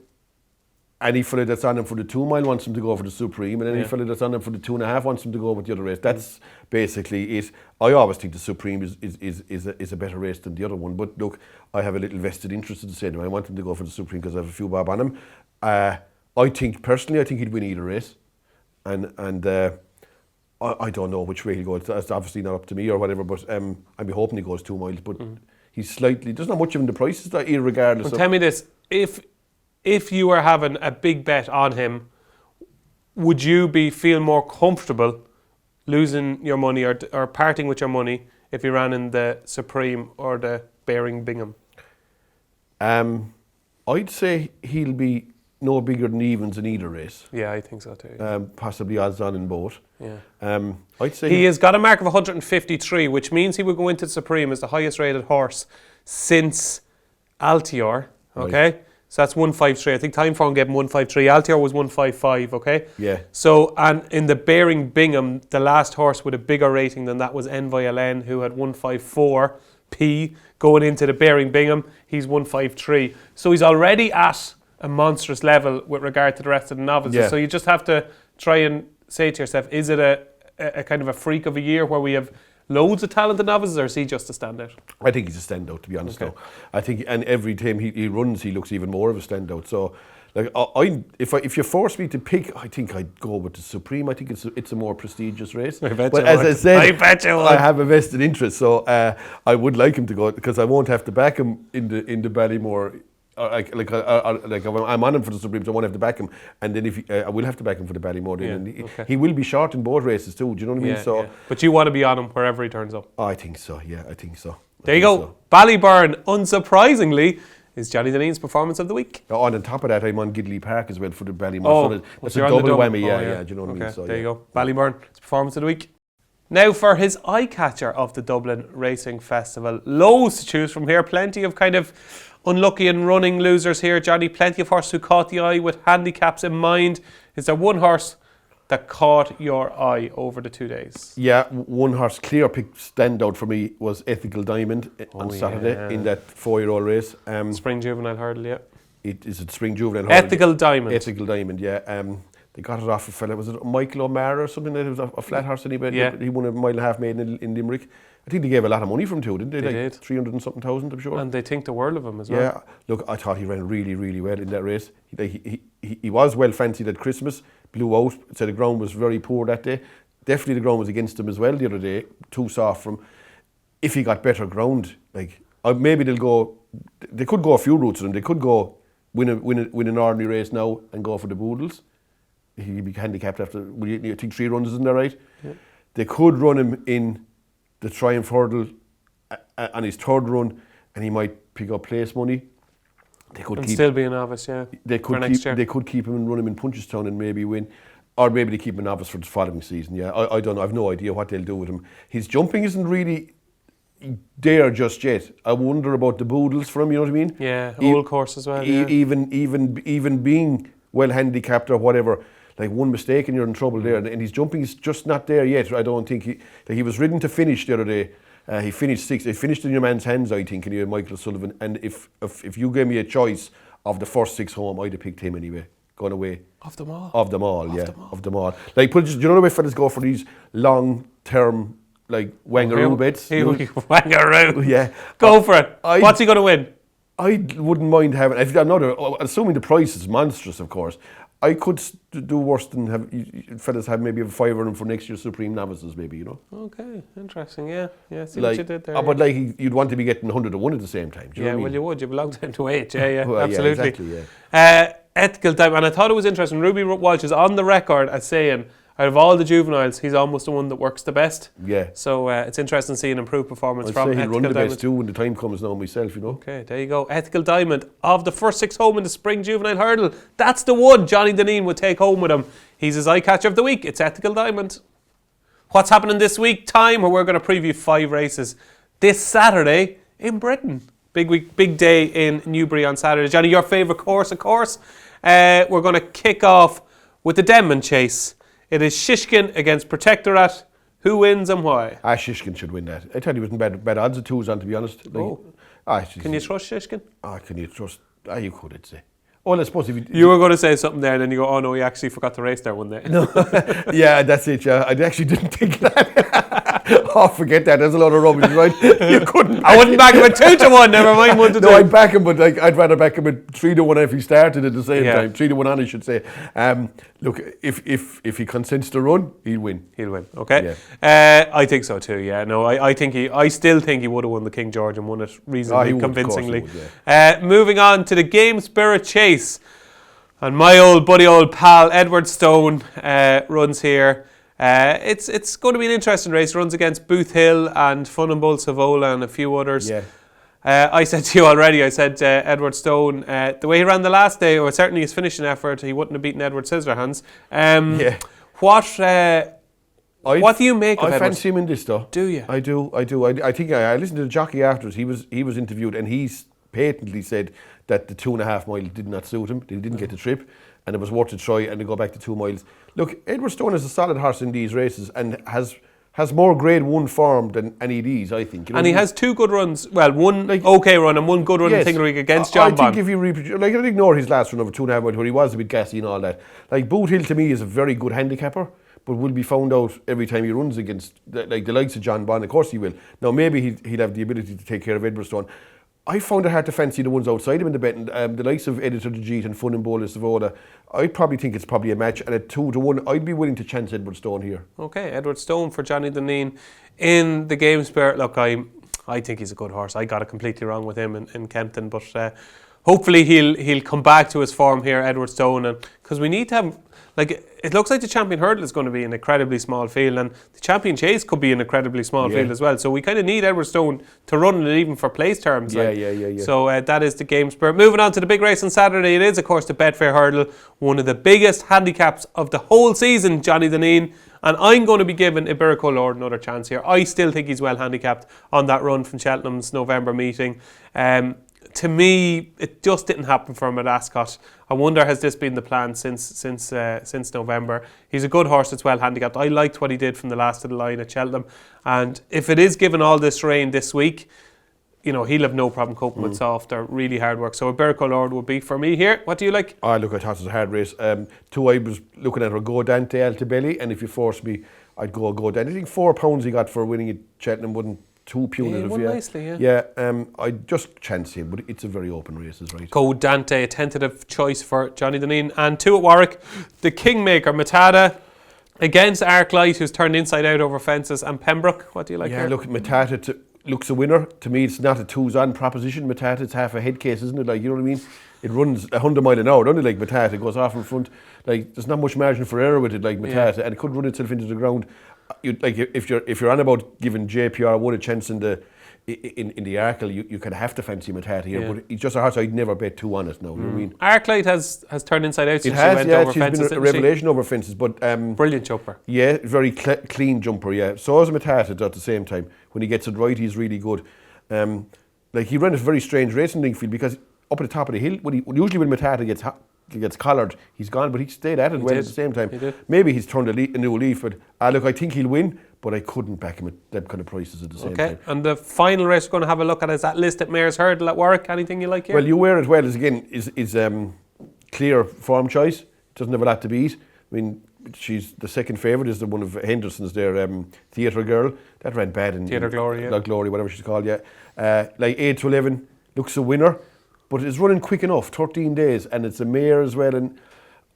any fella that's on him for the 2 mile wants him to go for the Supreme, and any fella that's on him for the 2.5 wants him to go with the other race. That's basically it. I always think the Supreme is a better race than the other one. But look, I have a little vested interest in the same. I want him to go for the Supreme because I have a few bob on him. I think he'd win either race, and I don't know which way he'll go. It's obviously not up to me or whatever. But I'd be hoping he goes 2 miles. But he's slightly. There's not much of him in the prices, irregardless. Well, tell me this: if you were having a big bet on him, would you feel more comfortable losing your money or parting with your money if he ran in the Supreme or the Bearing Bingham? I'd say he'll be no bigger than evens in either race. Yeah, I think so too. Possibly odds on in both. Yeah. I'd say he has got a mark of 153, which means he would go into the Supreme as the highest rated horse since Altior. Okay. Right. So that's 153. I think Timeform gave him 153. Altior was 155, okay? Yeah. So, and in the Bearing Bingham, the last horse with a bigger rating than that was NYLN, who had 154P going into the Bearing Bingham. He's 153. So he's already at a monstrous level with regard to the rest of the novices. Yeah. So you just have to try and say to yourself, is it a kind of a freak of a year where we have loads of talented novices, or is he just a standout? I think he's a standout, to be honest. Okay. Now, I think, and every time he runs, he looks even more of a standout. So, like, if you force me to pick, I think I'd go with the Supreme. I think it's a more prestigious race. I bet but you as would. I said, I bet you would. I have a vested interest, so I would like him to go because I won't have to back him in the Ballymore. I'm on him for the Supreme, so I won't have to back him. And then I will have to back him for the Ballymore. And he will be short in both races too. Do you know what I mean? So, but you want to be on him wherever he turns up. I think so. Yeah, I think so. There you go. So. Ballyburn, unsurprisingly, is Johnny Dineen's performance of the week. Oh, and on top of that, I'm on Gidley Park as well for the Ballymore. So that's a double whammy. Yeah. Do you know what I mean? So, there you go. Ballyburn, it's performance of the week. Now for his Eyecatcher of the Dublin Racing Festival. Loads to choose from here. Plenty of kind of unlucky and running losers here, Johnny. Plenty of horses who caught the eye with handicaps in mind. Is there one horse that caught your eye over the 2 days? Yeah, one horse clear pick standout for me was Ethical Diamond on Saturday in that 4-year-old race. Spring Juvenile Hurdle, yeah. Is it Spring Juvenile Hurdle? Ethical Diamond. Ethical Diamond, yeah. They got it off a fella, was it Michael O'Mara or something? It was a flat horse anyway. Yeah. He won a 1.5 mile maiden in Limerick. I think they gave a lot of money for him too, didn't they? They did. 300 and something thousand, I'm sure. And they think the world of him as well. Yeah, look, I thought he ran really, really well in that race. He was well fancied at Christmas, blew out, said the ground was very poor that day. Definitely the ground was against him as well the other day, too soft for him. If he got better ground, maybe they could go a few routes with him. They could go win an ordinary race now and go for the Boodles. He'd be handicapped after, I think 3 runs, isn't that right? Yeah. They could run him in the Triumph Hurdle on his 3rd run, and he might pick up place money. They could still be a novice, yeah. They could keep him and run him in Punchestown and maybe win, or maybe they keep him a novice for the following season. Yeah, I don't know. I've no idea what they'll do with him. His jumping isn't really there just yet. I wonder about the Boodles for him. You know what I mean? Yeah, old course as well. Yeah. Even being well handicapped or whatever. Like one mistake and you're in trouble there, and his jumping is just not there yet. I don't think he was ridden to finish the other day. He finished 6th. He finished in your man's hands, I think, and you had Michael Sullivan. And if you gave me a choice of the first 6 home, I'd have picked him anyway. Gone away. Of them all. Of them all. Like, do you know the way fellas go for these long-term wangaroo bets? Wangaroo. Yeah. Go for it. What's he going to win? I wouldn't mind having. Assuming the price is monstrous, of course. I could do worse than have fellas have maybe a 5 on them for next year's Supreme Novices, maybe, you know. Okay, interesting. Yeah. See what you did there. But you'd want to be getting 100 to 1 at the same time. Do you know what I mean? Well, you would. You belong to 8. Yeah, well, absolutely. Yeah, exactly. Yeah. Ethical Diamond, and I thought it was interesting. Ruby Walsh is on the record as saying, out of all the juveniles, he's almost the one that works the best. Yeah. So it's interesting to see an improved performance I'd from say he'll Ethical run the Diamond. best too when the time comes now myself, you know. Okay, there you go. Ethical Diamond of the first 6 home in the Spring Juvenile Hurdle. That's the one Johnny Dineen would take home with him. He's his Eyecatcher of the week. It's Ethical Diamond. What's happening this week? Time where we're going to preview 5 races this Saturday in Britain. Big week, big day in Newbury on Saturday. Johnny, your favourite course, of course. We're going to kick off With the Denman chase, it is Shishkin against Protectorate. Who wins and why? Shishkin should win that. I thought he was in bad odds of 2s on, to be honest. Can you trust Shishkin? Can you trust? You could, I'd say. Well, I suppose if you were going to say something there, and then you go, "Oh no, he actually forgot to race there one day." No, yeah, that's it. Yeah, I actually didn't think that. Forget that. There's a lot of rubbish, right? You couldn't. I wouldn't back him at 2-1. Never mind 1-2. No, I'd back him, but I'd rather back him at 3-1 if he started at the same time. 3-1 on, I should say. Look, if he consents to run, he'll win. He'll win. Okay. Yeah. I think so too. Yeah. No, I still think he would have won the King George and won it reasonably convincingly. Of course he would, yeah. Moving on to the Game Spirit Chase. And my old pal Edward Stone runs here. It's going to be an interesting race. Runs against Booth Hill and Fun and Bull Savola and a few others. Yeah. I said to you already, Edward Stone, the way he ran the last day, or certainly his finishing effort, he wouldn't have beaten Edward Scissorhands. What do you make of Edward? I fancy him in this, though. Do you? I do. I think I listened to the jockey afterwards. He was interviewed, and he's patently said that the 2.5 mile did not suit him. He didn't get the trip, and it was worth a try, and to go back to 2 miles. Look, Edward Stone is a solid horse in these races, and has more Grade 1 form than any of these, I think. You know, and he has 2 good runs. Well, one okay run and one good run in Tingley against John Bond. I think if you reproduce, I don't ignore his last run over 2.5 miles where he was a bit gassy and all that. Boot Hill to me is a very good handicapper, but will be found out every time he runs against the likes of John Bond. Of course he will. Now maybe he'll have the ability to take care of Edward Stone. I found it hard to fancy the ones outside him in the betting. The likes of Editor de Jeet and Fun and Bowl Savoda. I probably think it's probably a match, and at 2-1, I'd be willing to chance Edward Stone here. Okay, Edward Stone for Johnny Dineen in the Game Spirit. Look, I think he's a good horse. I got it completely wrong with him in Kempton, but hopefully he'll come back to his form here, Edward Stone, and because we need to have. It looks like the Champion Hurdle is going to be an incredibly small field, and the Champion Chase could be an incredibly small field as well. So we kind of need Edward Stone to run it even for place terms. Yeah. So that is the Game Spirit. Moving on to the big race on Saturday, it is of course the Betfair Hurdle, one of the biggest handicaps of the whole season, Johnny Dineen. And I'm going to be giving Iberico Lord another chance here. I still think he's well handicapped on that run from Cheltenham's November meeting. To me, it just didn't happen for him at Ascot. I wonder, has this been the plan since November? He's a good horse that's well handicapped. I liked what he did from the last of the line at Cheltenham. And if it is given all this rain this week, he'll have no problem coping with soft or really hard work. So Iberico Lord would be for me here. What do you like? I thought it was a hard race. I was looking at her Ante Altibelli, and if you force me, I'd go Dante. I think £4 he got for winning at Cheltenham wouldn't too punitive. He won nicely, I just chance him, but it's a very open race, is right. Go Dante, a tentative choice for Johnny Dineen. And 2 at Warwick, the Kingmaker Matata against Arclight, who's turned inside out over fences, and Pembroke. What do you like here? Look, Matata looks a winner. To me, it's not a 2s on proposition. Matata, it's half a head case, isn't it? You know what I mean? It runs 100 mile an hour, doesn't it? Matata goes off in front. There's not much margin for error with it, Matata, and it could run itself into the ground. If you're on about giving JPR1 a chance in the Arkle, you kind of have to fancy Matata here, but it's just a horse I'd never bet 2 on it now. You know what I mean? Arclight has turned inside out since she went over fences. She's been a revelation over fences, but brilliant jumper. Yeah, very clean jumper. Yeah, so is Matata at the same time. When he gets it right, he's really good. He ran a very strange race in Lingfield because up at the top of the hill, usually when Matata gets collared, he's gone, but he stayed at it at the same time. Maybe he's turned a new leaf, but look, I think he'll win, but I couldn't back him at them kind of prices at the same time. And the final race we're going to have a look at is that list at Mayor's Hurdle at Warwick. Anything you like here? Well, You Wear It Well is clear form choice. Doesn't have a lot to beat. I mean, she's the second favourite is the one of Henderson's there, Theatre Girl. That ran bad in Theatre Glory, Glory, whatever she's called, 8 to 11 looks a winner. But it's running quick enough, 13 days, and it's a mare as well. And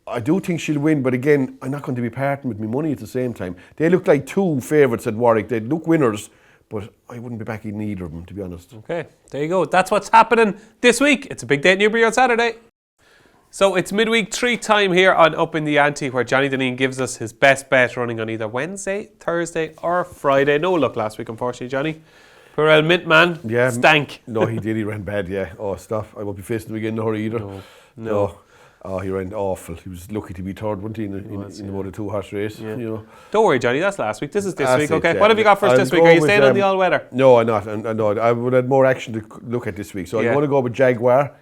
I do think she'll win, but again, I'm not going to be parting with my money at the same time. They look like 2 favourites at Warwick. They look winners, but I wouldn't be backing either of them, to be honest. Okay, there you go. That's what's happening this week. It's a big day at Newbury on Saturday. So it's midweek treat time here on Upping The Ante, where Johnny Dineen gives us his best bet running on either Wednesday, Thursday or Friday. No luck last week, unfortunately, Johnny. Poor old Mint Man stank. No, he did. He ran bad, Oh, stop. I won't be facing him again in a hurry either. No. Oh, he ran awful. He was lucky to be third, wasn't he, in the Motor 2 horse race. Don't worry, Johnny, that's last week. This is this week, okay? What have you got for us this week? Are you staying on the all-weather? No, I'm not. I would have more action to look at this week. So I'm going to go with Jaguar.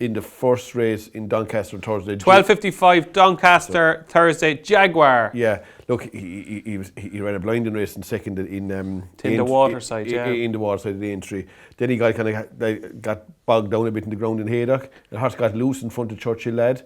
in the first race in Doncaster on Thursday. 12:55 Doncaster, Thursday, Jaguar. Yeah, look, he ran a blinding race in second in the Waterside, in the Waterside of the entry. Then he got bogged down a bit in the ground in Haydock. The horse got loose in front of Churchill Lad.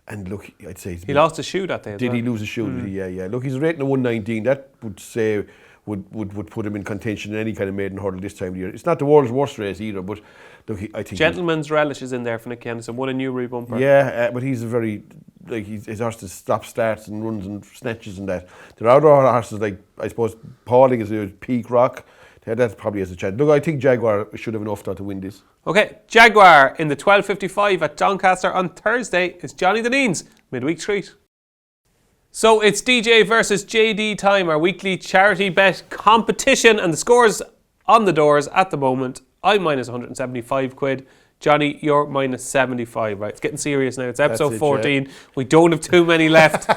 And look, I'd say he lost a shoe that day. Did he lose a shoe? Yeah. Look, he's rating a 119. That would put him in contention in any kind of maiden hurdle this time of year. It's not the world's worst race either, but look, I think Gentleman's Relish is in there for Nick Henderson. Won a Newbury bumper. Yeah, but he's a very his horse to stop starts and runs and snatches and that. There are other horses like I suppose Pauling is Peak Rock. That probably has a chance. Look, I think Jaguar should have enough to win this. Okay, Jaguar in the 12:55 at Doncaster on Thursday is Johnny Dineen's midweek treat. So it's DJ versus JD time, our weekly charity bet competition, and the scores on the doors at the moment. I'm minus 175 quid. Johnny, you're minus 75, right? It's getting serious now. It's episode 14. Yeah. We don't have too many left.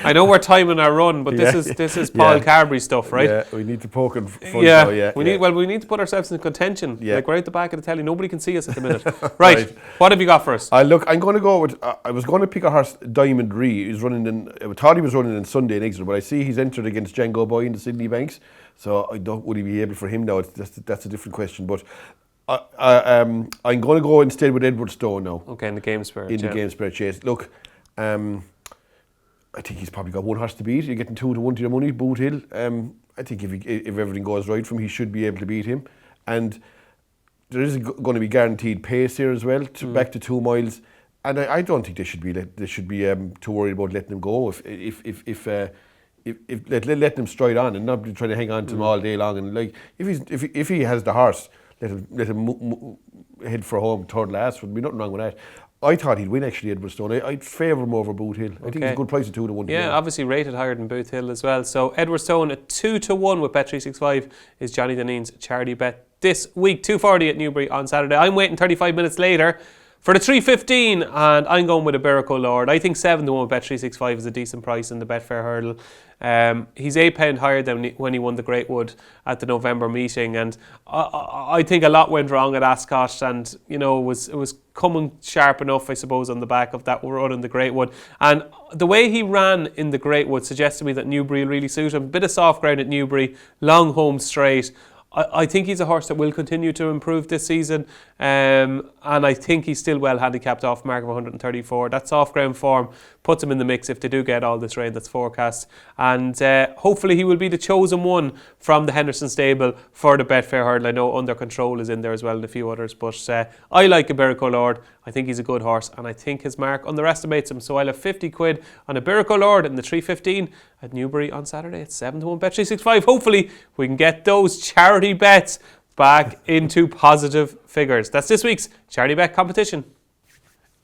I know we're timing our run, but this is Paul Carberry stuff, right? Yeah, we need to poke and fun. We need to put ourselves in contention. Yeah. Like we're at the back of the telly. Nobody can see us at the minute. Right. What have you got for us? Look, I'm going to go with. I was going to pick a horse, Diamond Ree. He's running in. I thought he was running in Sunday in Exeter, but I see he's entered against Django Boy in the Sydney Banks. So I don't. Would he be able for him now? That's a different question, but. I'm going to go instead with Edward Stone now. Okay, in the Game Spirit. The Game Spirit chase. Look, I think he's probably got one horse to beat. You're getting 2 to 1 to your money, Boot Hill. I think if everything goes right for him, he should be able to beat him. And there is going to be guaranteed pace here as well, back to 2 miles. And I don't think they should be too worried about letting him go. If letting him stride on and not trying to hang on to him all day long. And like if he has the horse. Let him head for home third last. Would be nothing wrong with that. I thought he'd win actually, Edward Stone. I'd favour him over Boot Hill. I think it's a good price of 2 to 1. Yeah, obviously rated higher than Boot Hill as well. So Edward Stone at 2 to 1 with Bet365 is Johnny Dineen's charity bet this week. 2:40 at Newbury on Saturday. I'm waiting 35 minutes later for the 3:15, and I'm going with a Berico Lord. I think 7 to 1 with Bet365 is a decent price in the Betfair hurdle. He's £8 higher than when he won the Great Wood at the November meeting, and I think a lot went wrong at Ascot, and it was coming sharp enough, I suppose, on the back of that run in the Great Wood. And the way he ran in the Great Wood suggests to me that Newbury will really suit him. A bit of soft ground at Newbury, long home straight. I think he's a horse that will continue to improve this season, and I think he's still well handicapped off mark of 134. That soft ground form puts him in the mix if they do get all this rain that's forecast, and hopefully he will be the chosen one from the Henderson stable for the Betfair hurdle. I know Under Control is in there as well and a few others, but I like Iberico Lord. I think he's a good horse, and I think his mark underestimates him, so I'll have 50 quid on Iberico Lord in the 3:15 at Newbury on Saturday at 7 to 1 Bet365. Hopefully we can get those charity bets back into positive figures. That's this week's charity bet competition.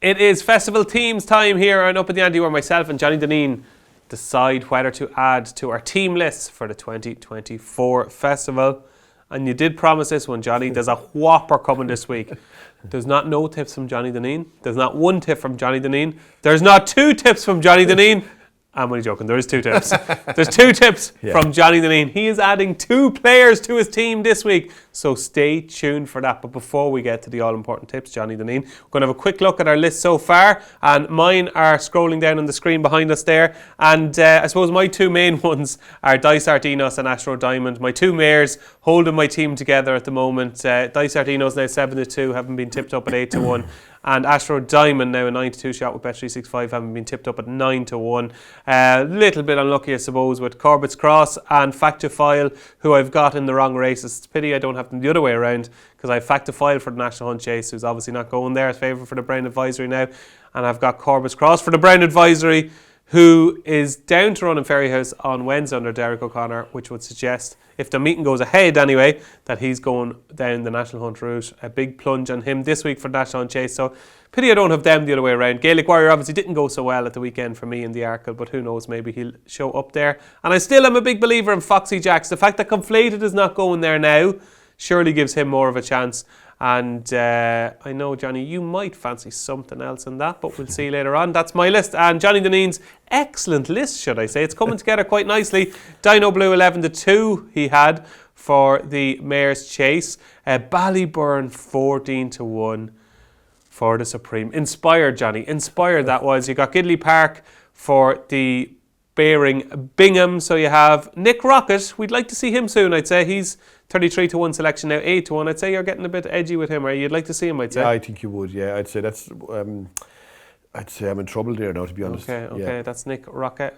It is festival themes time here on Upping The Ante, where myself and Johnny Dineen decide whether to add to our team lists for the 2024 festival. And you did promise this one, Johnny. There's a whopper coming this week. There's not no tips from Johnny Dineen. There's not 1 tip from Johnny Dineen. There's not 2 tips from Johnny Dineen. I'm only joking, there is 2 tips. There's 2 tips from Johnny Dineen. He is adding 2 players to his team this week, so stay tuned for that. But before we get to the all-important tips, Johnny Dineen, we're going to have a quick look at our list so far, and mine are scrolling down on the screen behind us there. And I suppose my 2 main ones are Dysart Enos and Astro Diamond. My 2 mares holding my team together at the moment. Dysart Enos now 7 to 2, having been tipped up at 8 to 1. And Astro Diamond now a 9 to 2 shot with Bet365, having been tipped up at 9 to 1. Little bit unlucky, I suppose, with Corbett's Cross and Factifile, who I've got in the wrong races. It's a pity I don't have them the other way around, because I have Factifile for the National Hunt Chase, who's obviously not going there, as favourite for the Brown Advisory now. And I've got Corbett's Cross for the Brown Advisory, who is down to run in Ferryhouse on Wednesday under Derek O'Connor, which would suggest, if the meeting goes ahead anyway, that he's going down the National Hunt route. A big plunge on him this week for the National Hunt Chase. So pity I don't have them the other way around. Gaelic Warrior obviously didn't go so well at the weekend for me in the Arkle, but who knows, maybe he'll show up there. And I still am a big believer in Foxy Jacks. The fact that Conflated is not going there now surely gives him more of a chance. And I know, Johnny, you might fancy something else in that, but we'll see later on. That's my list. And Johnny Dineen's excellent list, should I say. It's coming together quite nicely. Dino Blue 11 to 2 he had for the Mayor's Chase. Ballyburn 14 to 1. for the Supreme. Inspired, Johnny. Inspired that was. You got Gidley Park for the Bearing Bingham. So you have Nick Rocket. We'd like to see him soon, I'd say. He's 33-1 selection now, 8-1. I'd say you're getting a bit edgy with him, or you'd like to see him, I'd say. Yeah, I think you would, yeah. I'd say that's... I'd say I'm in trouble there now, to be honest. Okay, yeah. That's Nick Rocket.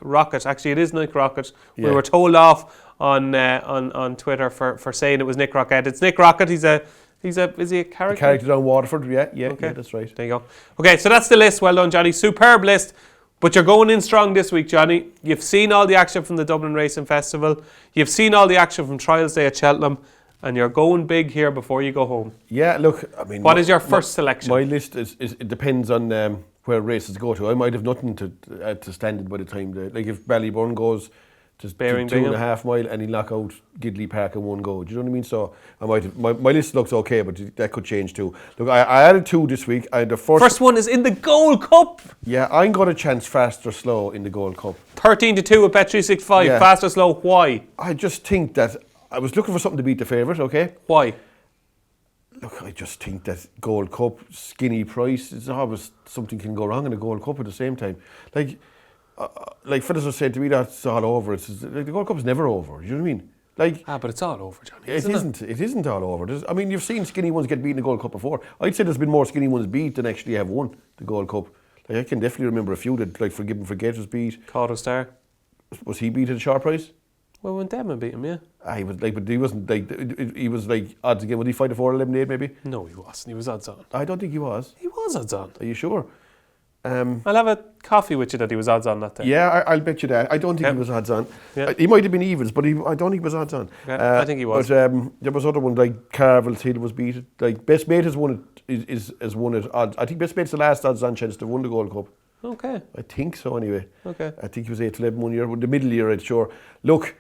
Actually, it is Nick Rocket. Yeah. We were told off on Twitter for saying it was Nick Rocket. It's Nick Rocket. Is he a character? A character down Waterford, yeah, Okay. yeah, that's right. There you go. Okay, so that's the list. Well done, Johnny. Superb list. But you're going in strong this week, Johnny. You've seen all the action from the Dublin Racing Festival. You've seen all the action from Trials Day at Cheltenham. And you're going big here before you go home. Yeah, look, I mean... What is your first selection? My list is it depends on where races go to. I might have nothing to standard by the time. Like if Ballyburn goes to 2.5 mile and he'll knock out Gidley Park in one go. Do you know what I mean? So I might have, my list looks okay, but that could change too. Look, I added 2 this week. The first one is in the Gold Cup. Yeah, I'm going to chance fast or slow in the Gold Cup. 13-2 at Bet365. Yeah. Fast or slow? Why? I just think that I was looking for something to beat the favourite. Okay. Why? Look, I just think that Gold Cup, skinny price, it's always something can go wrong in the Gold Cup at the same time. Like fellas are saying to me, that's all over. It's like the Gold Cup's never over. Do you know what I mean? Like, but it's all over, Johnny. It isn't all over. I mean, you've seen skinny ones get beat in the Gold Cup before. I'd say there's been more skinny ones beat than actually have won the Gold Cup. Like, I can definitely remember a few that, like, Forgive and Forget was beat. Caudo Star. Was he beat at a sharp price? Well, when Devon beat him, yeah. He was like, but he wasn't like, he was like odds again. Would he fight a 4-11-8 maybe? No, he wasn't. He was odds on. I don't think he was. He was odds on. Are you sure? I'll have a coffee with you that he was odds on that day. Yeah, I'll bet you that. I don't think he was odds on. Yeah. He might have been evens, but I don't think he was odds on. Okay. I think he was. But there was other ones like Carvel's Hill was beat. Like Best Mate has won it. Has won it odds. I think Best Mate's the last odds on chance to win the Gold Cup. Okay. I think so anyway. Okay. I think he was 8-11 one year. The middle year, I'm sure. Look,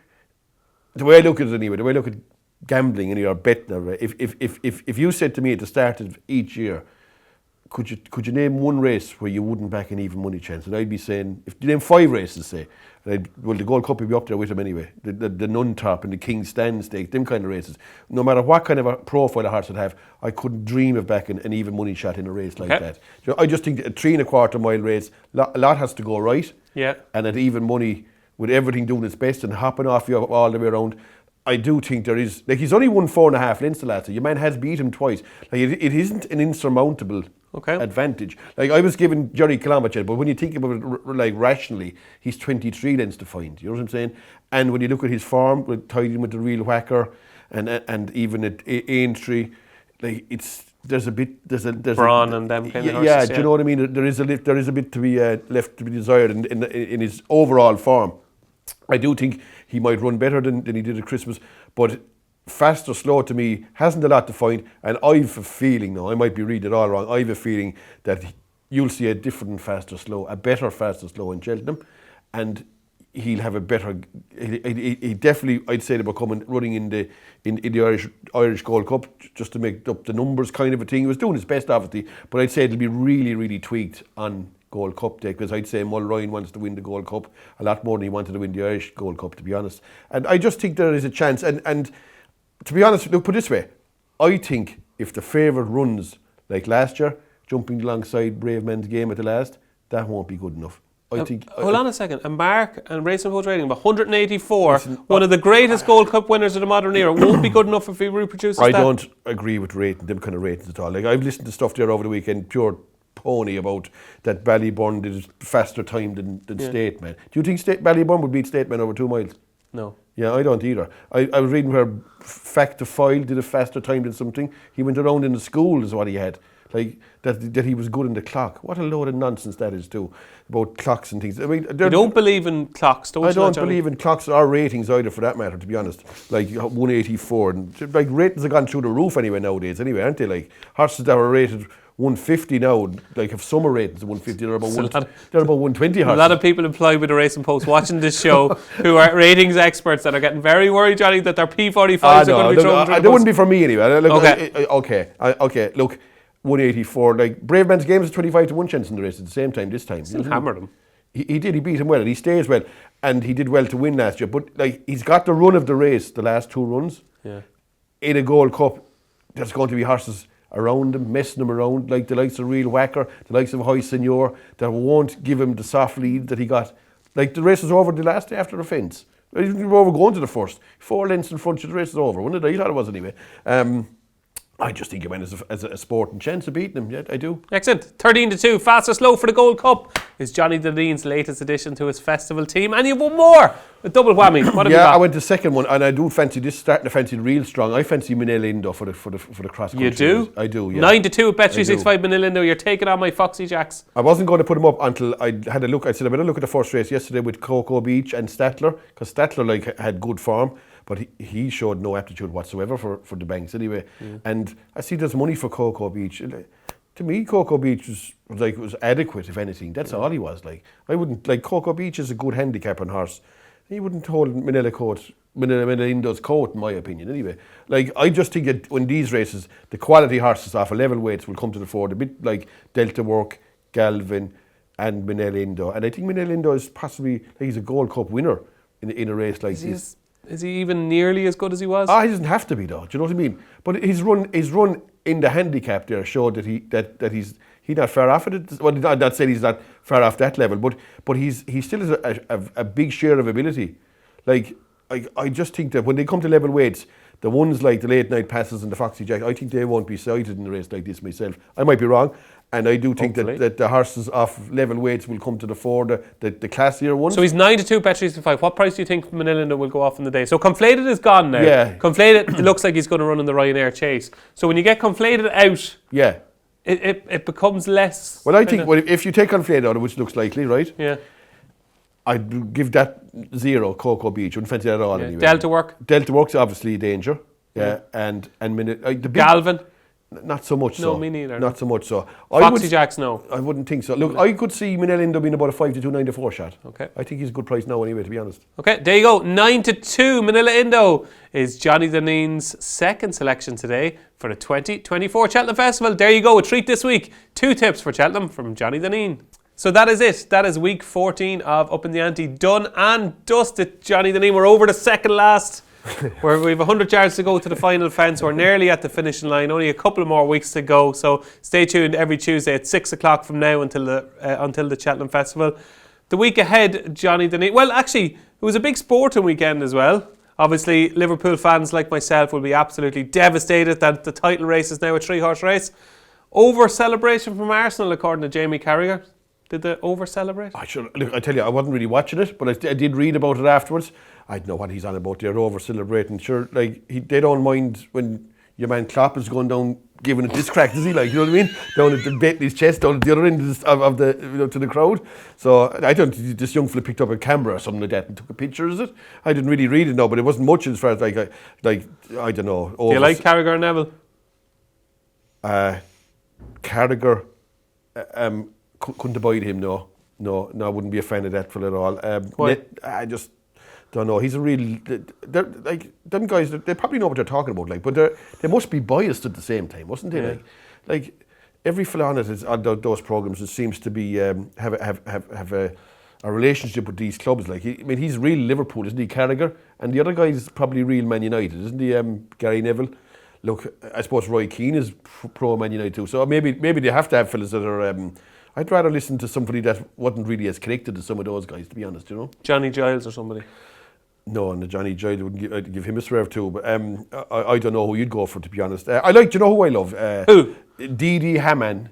the way I look at it anyway, the way I look at gambling and you're betting, if you said to me at the start of each year, could you name one race where you wouldn't back an even money chance? And I'd be saying, if you name 5 races, say, well, the Gold Cup would be up there with them anyway. The Nun Top and the King's Stand Stake, them kind of races. No matter what kind of a profile a horse would have, I couldn't dream of backing an even money shot in a race like that. You know, I just think that a 3.25 mile race, a lot has to go right. Yeah. And at even money, with everything doing its best and hopping off you all the way around, I do think there is, like, he's only won 4.5 lengths the last year. Your man has beat him twice. Like, it isn't an insurmountable advantage. Like, I was giving Jerry Kilometre, but when you think about it like rationally, he's 23 lengths to find. You know what I'm saying? And when you look at his form, tied in with the Real Whacker, and even at Aintree, like, there's Braun and them kind of horses. Yeah, do you know what I mean? There is a bit to be left to be desired in his overall form. I do think he might run better than he did at Christmas, but fast or slow to me hasn't a lot to find, and I've a feeling, now I might be reading it all wrong, I've a feeling that you'll see a different fast or slow, a better fast or slow in Cheltenham, and he'll have a better, he definitely, I'd say, they're running in the Irish Gold Cup just to make up the numbers kind of a thing. He was doing his best, obviously, but I'd say it'll be really, really tweaked on Gold Cup day, because I'd say Mull Ryan wants to win the Gold Cup a lot more than he wanted to win the Irish Gold Cup, to be honest. And I just think there is a chance, and to be honest, look, put it this way, I think if the favourite runs like last year, jumping alongside Brave Men's Game at the last, that won't be good enough. Hold on a second. And Mark and Racing Post rating of 184, one of the greatest Gold Cup winners of the modern era, won't be good enough if he reproduces that. I don't agree with them kind of ratings at all. Like, I've listened to stuff there over the weekend, pure pony, about that Ballyburn did faster time than Stateman. Do you think Ballyburn would beat Stateman over 2 miles? No. Yeah, I don't either. I was reading where Fact to File did a faster time than something. He went around in the school is what he had. Like, that he was good in the clock. What a load of nonsense that is too, about clocks and things. I mean, you don't believe in clocks, don't you? I don't believe in clocks or ratings either, for that matter, to be honest. Like 184, and like ratings have gone through the roof anyway nowadays, anyway, aren't they? Like horses that were rated 150 now, like have summer ratings of 150, they're about 120 horses. A lot of people employed with the Racing Post watching this show who are ratings experts that are getting very worried, Johnny, that their P45s are going to be thrown through the They wouldn't be for me anyway. Like, okay. Look, 184. Like, Brave Man's Game is 25-1 chance in the race at the same time this time. Still hammered him. He did. He beat him well, and he stays well, and he did well to win last year. But like, he's got the run of the race, the last 2 runs. Yeah. In a Gold Cup, there's going to be horses around him, messing him around, like the likes of Real Whacker, the likes of High Senior, that won't give him the soft lead that he got. Like the race was over the last day after the fence. We were over going to the first. 4 lengths in front of the race is over, wasn't it? I thought it was anyway. I just think he went as a sporting chance of beating him. Yeah, I do. Excellent. 13-2. Fast or slow for the Gold Cup is Johnny Dineen's latest addition to his festival team. And you have one more. A double whammy. What have you got? I went the second one, and I do fancy this. Starting to fancy real strong. I fancy Manila Indo for the cross country. You do? I do. Yeah. 9-2 at Bet365 Manila Indo. You're taking on my Foxy Jacks. I wasn't going to put him up until I had a look. I said I better look at the first race yesterday with Cocoa Beach and Statler, because Statler had good form. But he showed no aptitude whatsoever for the banks anyway. And I see there's money for Cocoa Beach. To me, Cocoa Beach was adequate, if anything. That's all he was like. I wouldn't like Cocoa Beach is a good handicap on horse. He wouldn't hold Manila Indo's coat, in my opinion. Anyway, like I just think that when these races, the quality horses off a level weights will come to the fore. A bit like Delta Work, Galvin, and Manila Indo. And I think Manila Indo is possibly he's a Gold Cup winner in a race like this. Is he even nearly as good as he was? He doesn't have to be though. Do you know what I mean? But his run in the handicap there showed that he's not far off it. Well, not saying he's not far off that level, but he still has a big share of ability. Like I just think that when they come to level weights, the ones like the Late Night Passes and the Foxy Jack, I think they won't be cited in a race like this myself. I might be wrong. And I do think that the horses off level weights will come to the fore, the classier ones. So he's 9-2 Bet365. What price do you think Manila will go off in the day? So Conflated is gone now. Yeah. Conflated, it looks like he's going to run in the Ryanair Chase. So when you get Conflated out, yeah, it becomes less. Well, I think if you take Conflated out, which looks likely, right? Yeah. I'd give that 0 Cocoa Beach. Wouldn't fancy that at all anyway. Delta Work's obviously a danger. Yeah, and the big, Galvin. Not so much. No, me neither. Not so much. So Foxy Jacks, no. I wouldn't think so. Look, I could see Manila Indo being about a 5-2, 9-4 shot. Okay. I think he's a good price now anyway, to be honest. Okay, there you go. 9-2 Manila Indo is Johnny Dineen's second selection today for the 2024 Cheltenham Festival. There you go, a treat this week. 2 tips for Cheltenham from Johnny Dineen. So that is it. That is week 14 of Upping The Ante done and dusted. Johnny Dineen, we're over the second last. Where we have 100 yards to go to the final fence. We're nearly at the finishing line. Only a couple of more weeks to go. So stay tuned every Tuesday at 6 o'clock from now until the Cheltenham Festival. The week ahead, Johnny Dineen. Well, actually, it was a big sporting weekend as well. Obviously, Liverpool fans like myself will be absolutely devastated that the title race is now a 3-horse race. Over celebration from Arsenal, according to Jamie Carragher. Did they over celebrate? Look, I tell you, I wasn't really watching it, but I did read about it afterwards. I don't know what he's on about. They're over celebrating. Sure, like they don't mind when your man Klopp is going down giving it this crack, does he? Like, you know what I mean? Down at the bait in his chest, down at the other end of the to the crowd. So I don't. This young fella picked up a camera or something like that and took a picture. Is it? I didn't really read it now, but it wasn't much as far as like I don't know. Do you like Carragher and Neville? Carragher. Couldn't abide him, no, I wouldn't be a fan of that fella at all. I just don't know. He's a real. They're like them guys. They probably know what they're talking about, like, but they must be biased at the same time, mustn't they? Yeah. Like every fella on those programs, it seems to be have a relationship with these clubs. Like, he's real Liverpool, isn't he, Carragher? And the other guy is probably real Man United, isn't he, Gary Neville? Look, I suppose Roy Keane is pro Man United too. So maybe they have to have fellas that are. I'd rather listen to somebody that wasn't really as connected as some of those guys, to be honest, you know. Johnny Giles or somebody. No, and the Johnny Giles I'd give him a swerve too. But I don't know who you'd go for, to be honest. I like, do you know who I love? Who? Didi Hamann.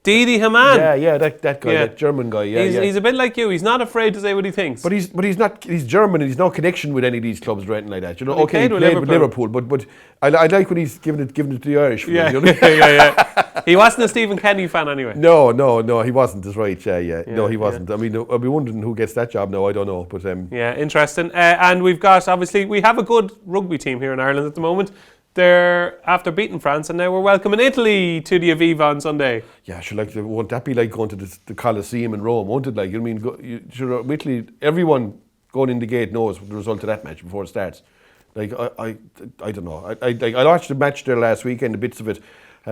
Didi Hamann? Yeah, that guy, that German guy. Yeah, he's a bit like you. He's not afraid to say what he thinks. But he's not. He's German, and he's no connection with any of these clubs or anything like that. You know, Well, he played with Liverpool, but I like when he's giving it to the Irish. Yeah, you know? yeah. He wasn't a Stephen Kenny fan anyway. No, he wasn't. That's right. Yeah. No, he wasn't. I mean, I'll be wondering who gets that job now. I don't know, but yeah, interesting. And we have a good rugby team here in Ireland at the moment. They're after beating France, and now we're welcoming Italy to the Aviva on Sunday. Yeah, won't that be like going to the Colosseum in Rome, won't it? Like, I mean, Italy, everyone going in the gate knows the result of that match before it starts. Like, I don't know. I watched the match there last weekend, the bits of it,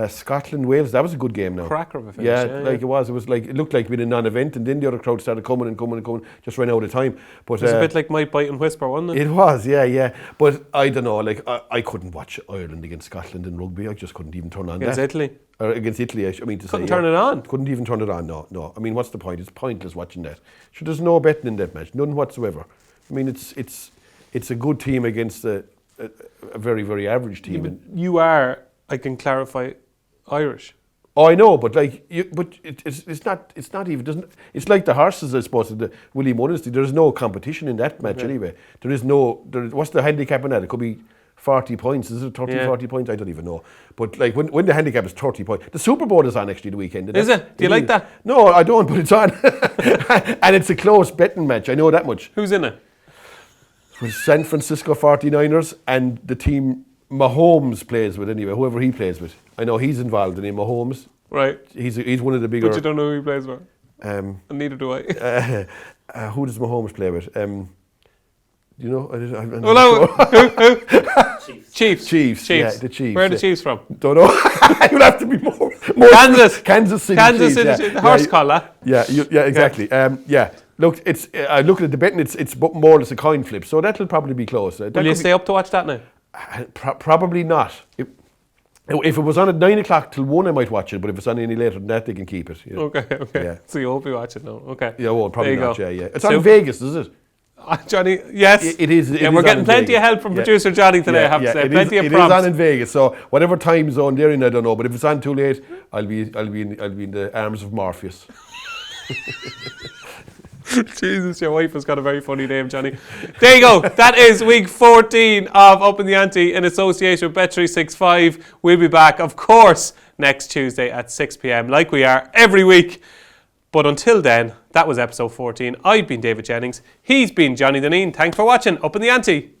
Scotland, Wales, that was a good game now. Cracker of a finish. Yeah, like it was. It was like, it looked like we had a non-event, and then the other crowd started coming and coming and coming, just ran out of time. But It was a bit like Might Bite and Whisper, wasn't it? it was, yeah. But I don't know, like I couldn't watch Ireland against Scotland in rugby. I just couldn't even turn on Against that. Italy. Or against Italy, I mean to say. Couldn't turn it on. Couldn't even turn it on, no. I mean, what's the point? It's pointless watching that. Sure, there's no betting in that match, none whatsoever. I mean, it's a good team against a very, very average team. But you are, I can clarify, Irish. Oh, I know, but like, it's not even. Doesn't it's like the horses, I suppose. The William Honesty. There's no competition in that match anyway. There is no. What's the handicap in that? It could be 40 points. Is it 30, 40 points? I don't even know. But like when the handicap is 30 points, the Super Bowl is on actually the weekend. Is it? Do you like that? No, I don't. But it's on, and it's a close betting match. I know that much. Who's in it? With San Francisco 49ers and the team Mahomes plays with anyway, whoever he plays with. I know he's involved in it, Mahomes. Right. He's one of the bigger... But you don't know who he plays with? And neither do I. Who does Mahomes play with? You know? I'm no. Chiefs. Chiefs, yeah, the Chiefs. Where are the Chiefs from? Don't know. You'll have to be more Kansas City Kansas Chiefs, City, the horse collar. Yeah, exactly. Yeah. Look, it's looking at the betting. It's more or less a coin flip, so that'll probably be close. Will you stay up to watch that now? Probably not. If it was on at 9 o'clock till 1, I might watch it. But if it's on any later than that, they can keep it. You know? Okay. Yeah. So you won't be watching now. Okay. Yeah, well, probably not. Go. Yeah. It's on Vegas, is it? Johnny, yes. It is. Yeah, we're getting plenty of help from producer Johnny today, I have to say. Plenty of prompts. It is on in Vegas, so whatever time zone they're in, I don't know. But if it's on too late, I'll be in the arms of Morpheus. Jesus, your wife has got a very funny name, Johnny. There you go. That is week 14 of Upping The Ante in association with Bet365. We'll be back, of course, next Tuesday at 6 p.m, like we are every week. But until then, that was episode 14. I've been David Jennings. He's been Johnny Dineen. Thanks for watching Upping The Ante.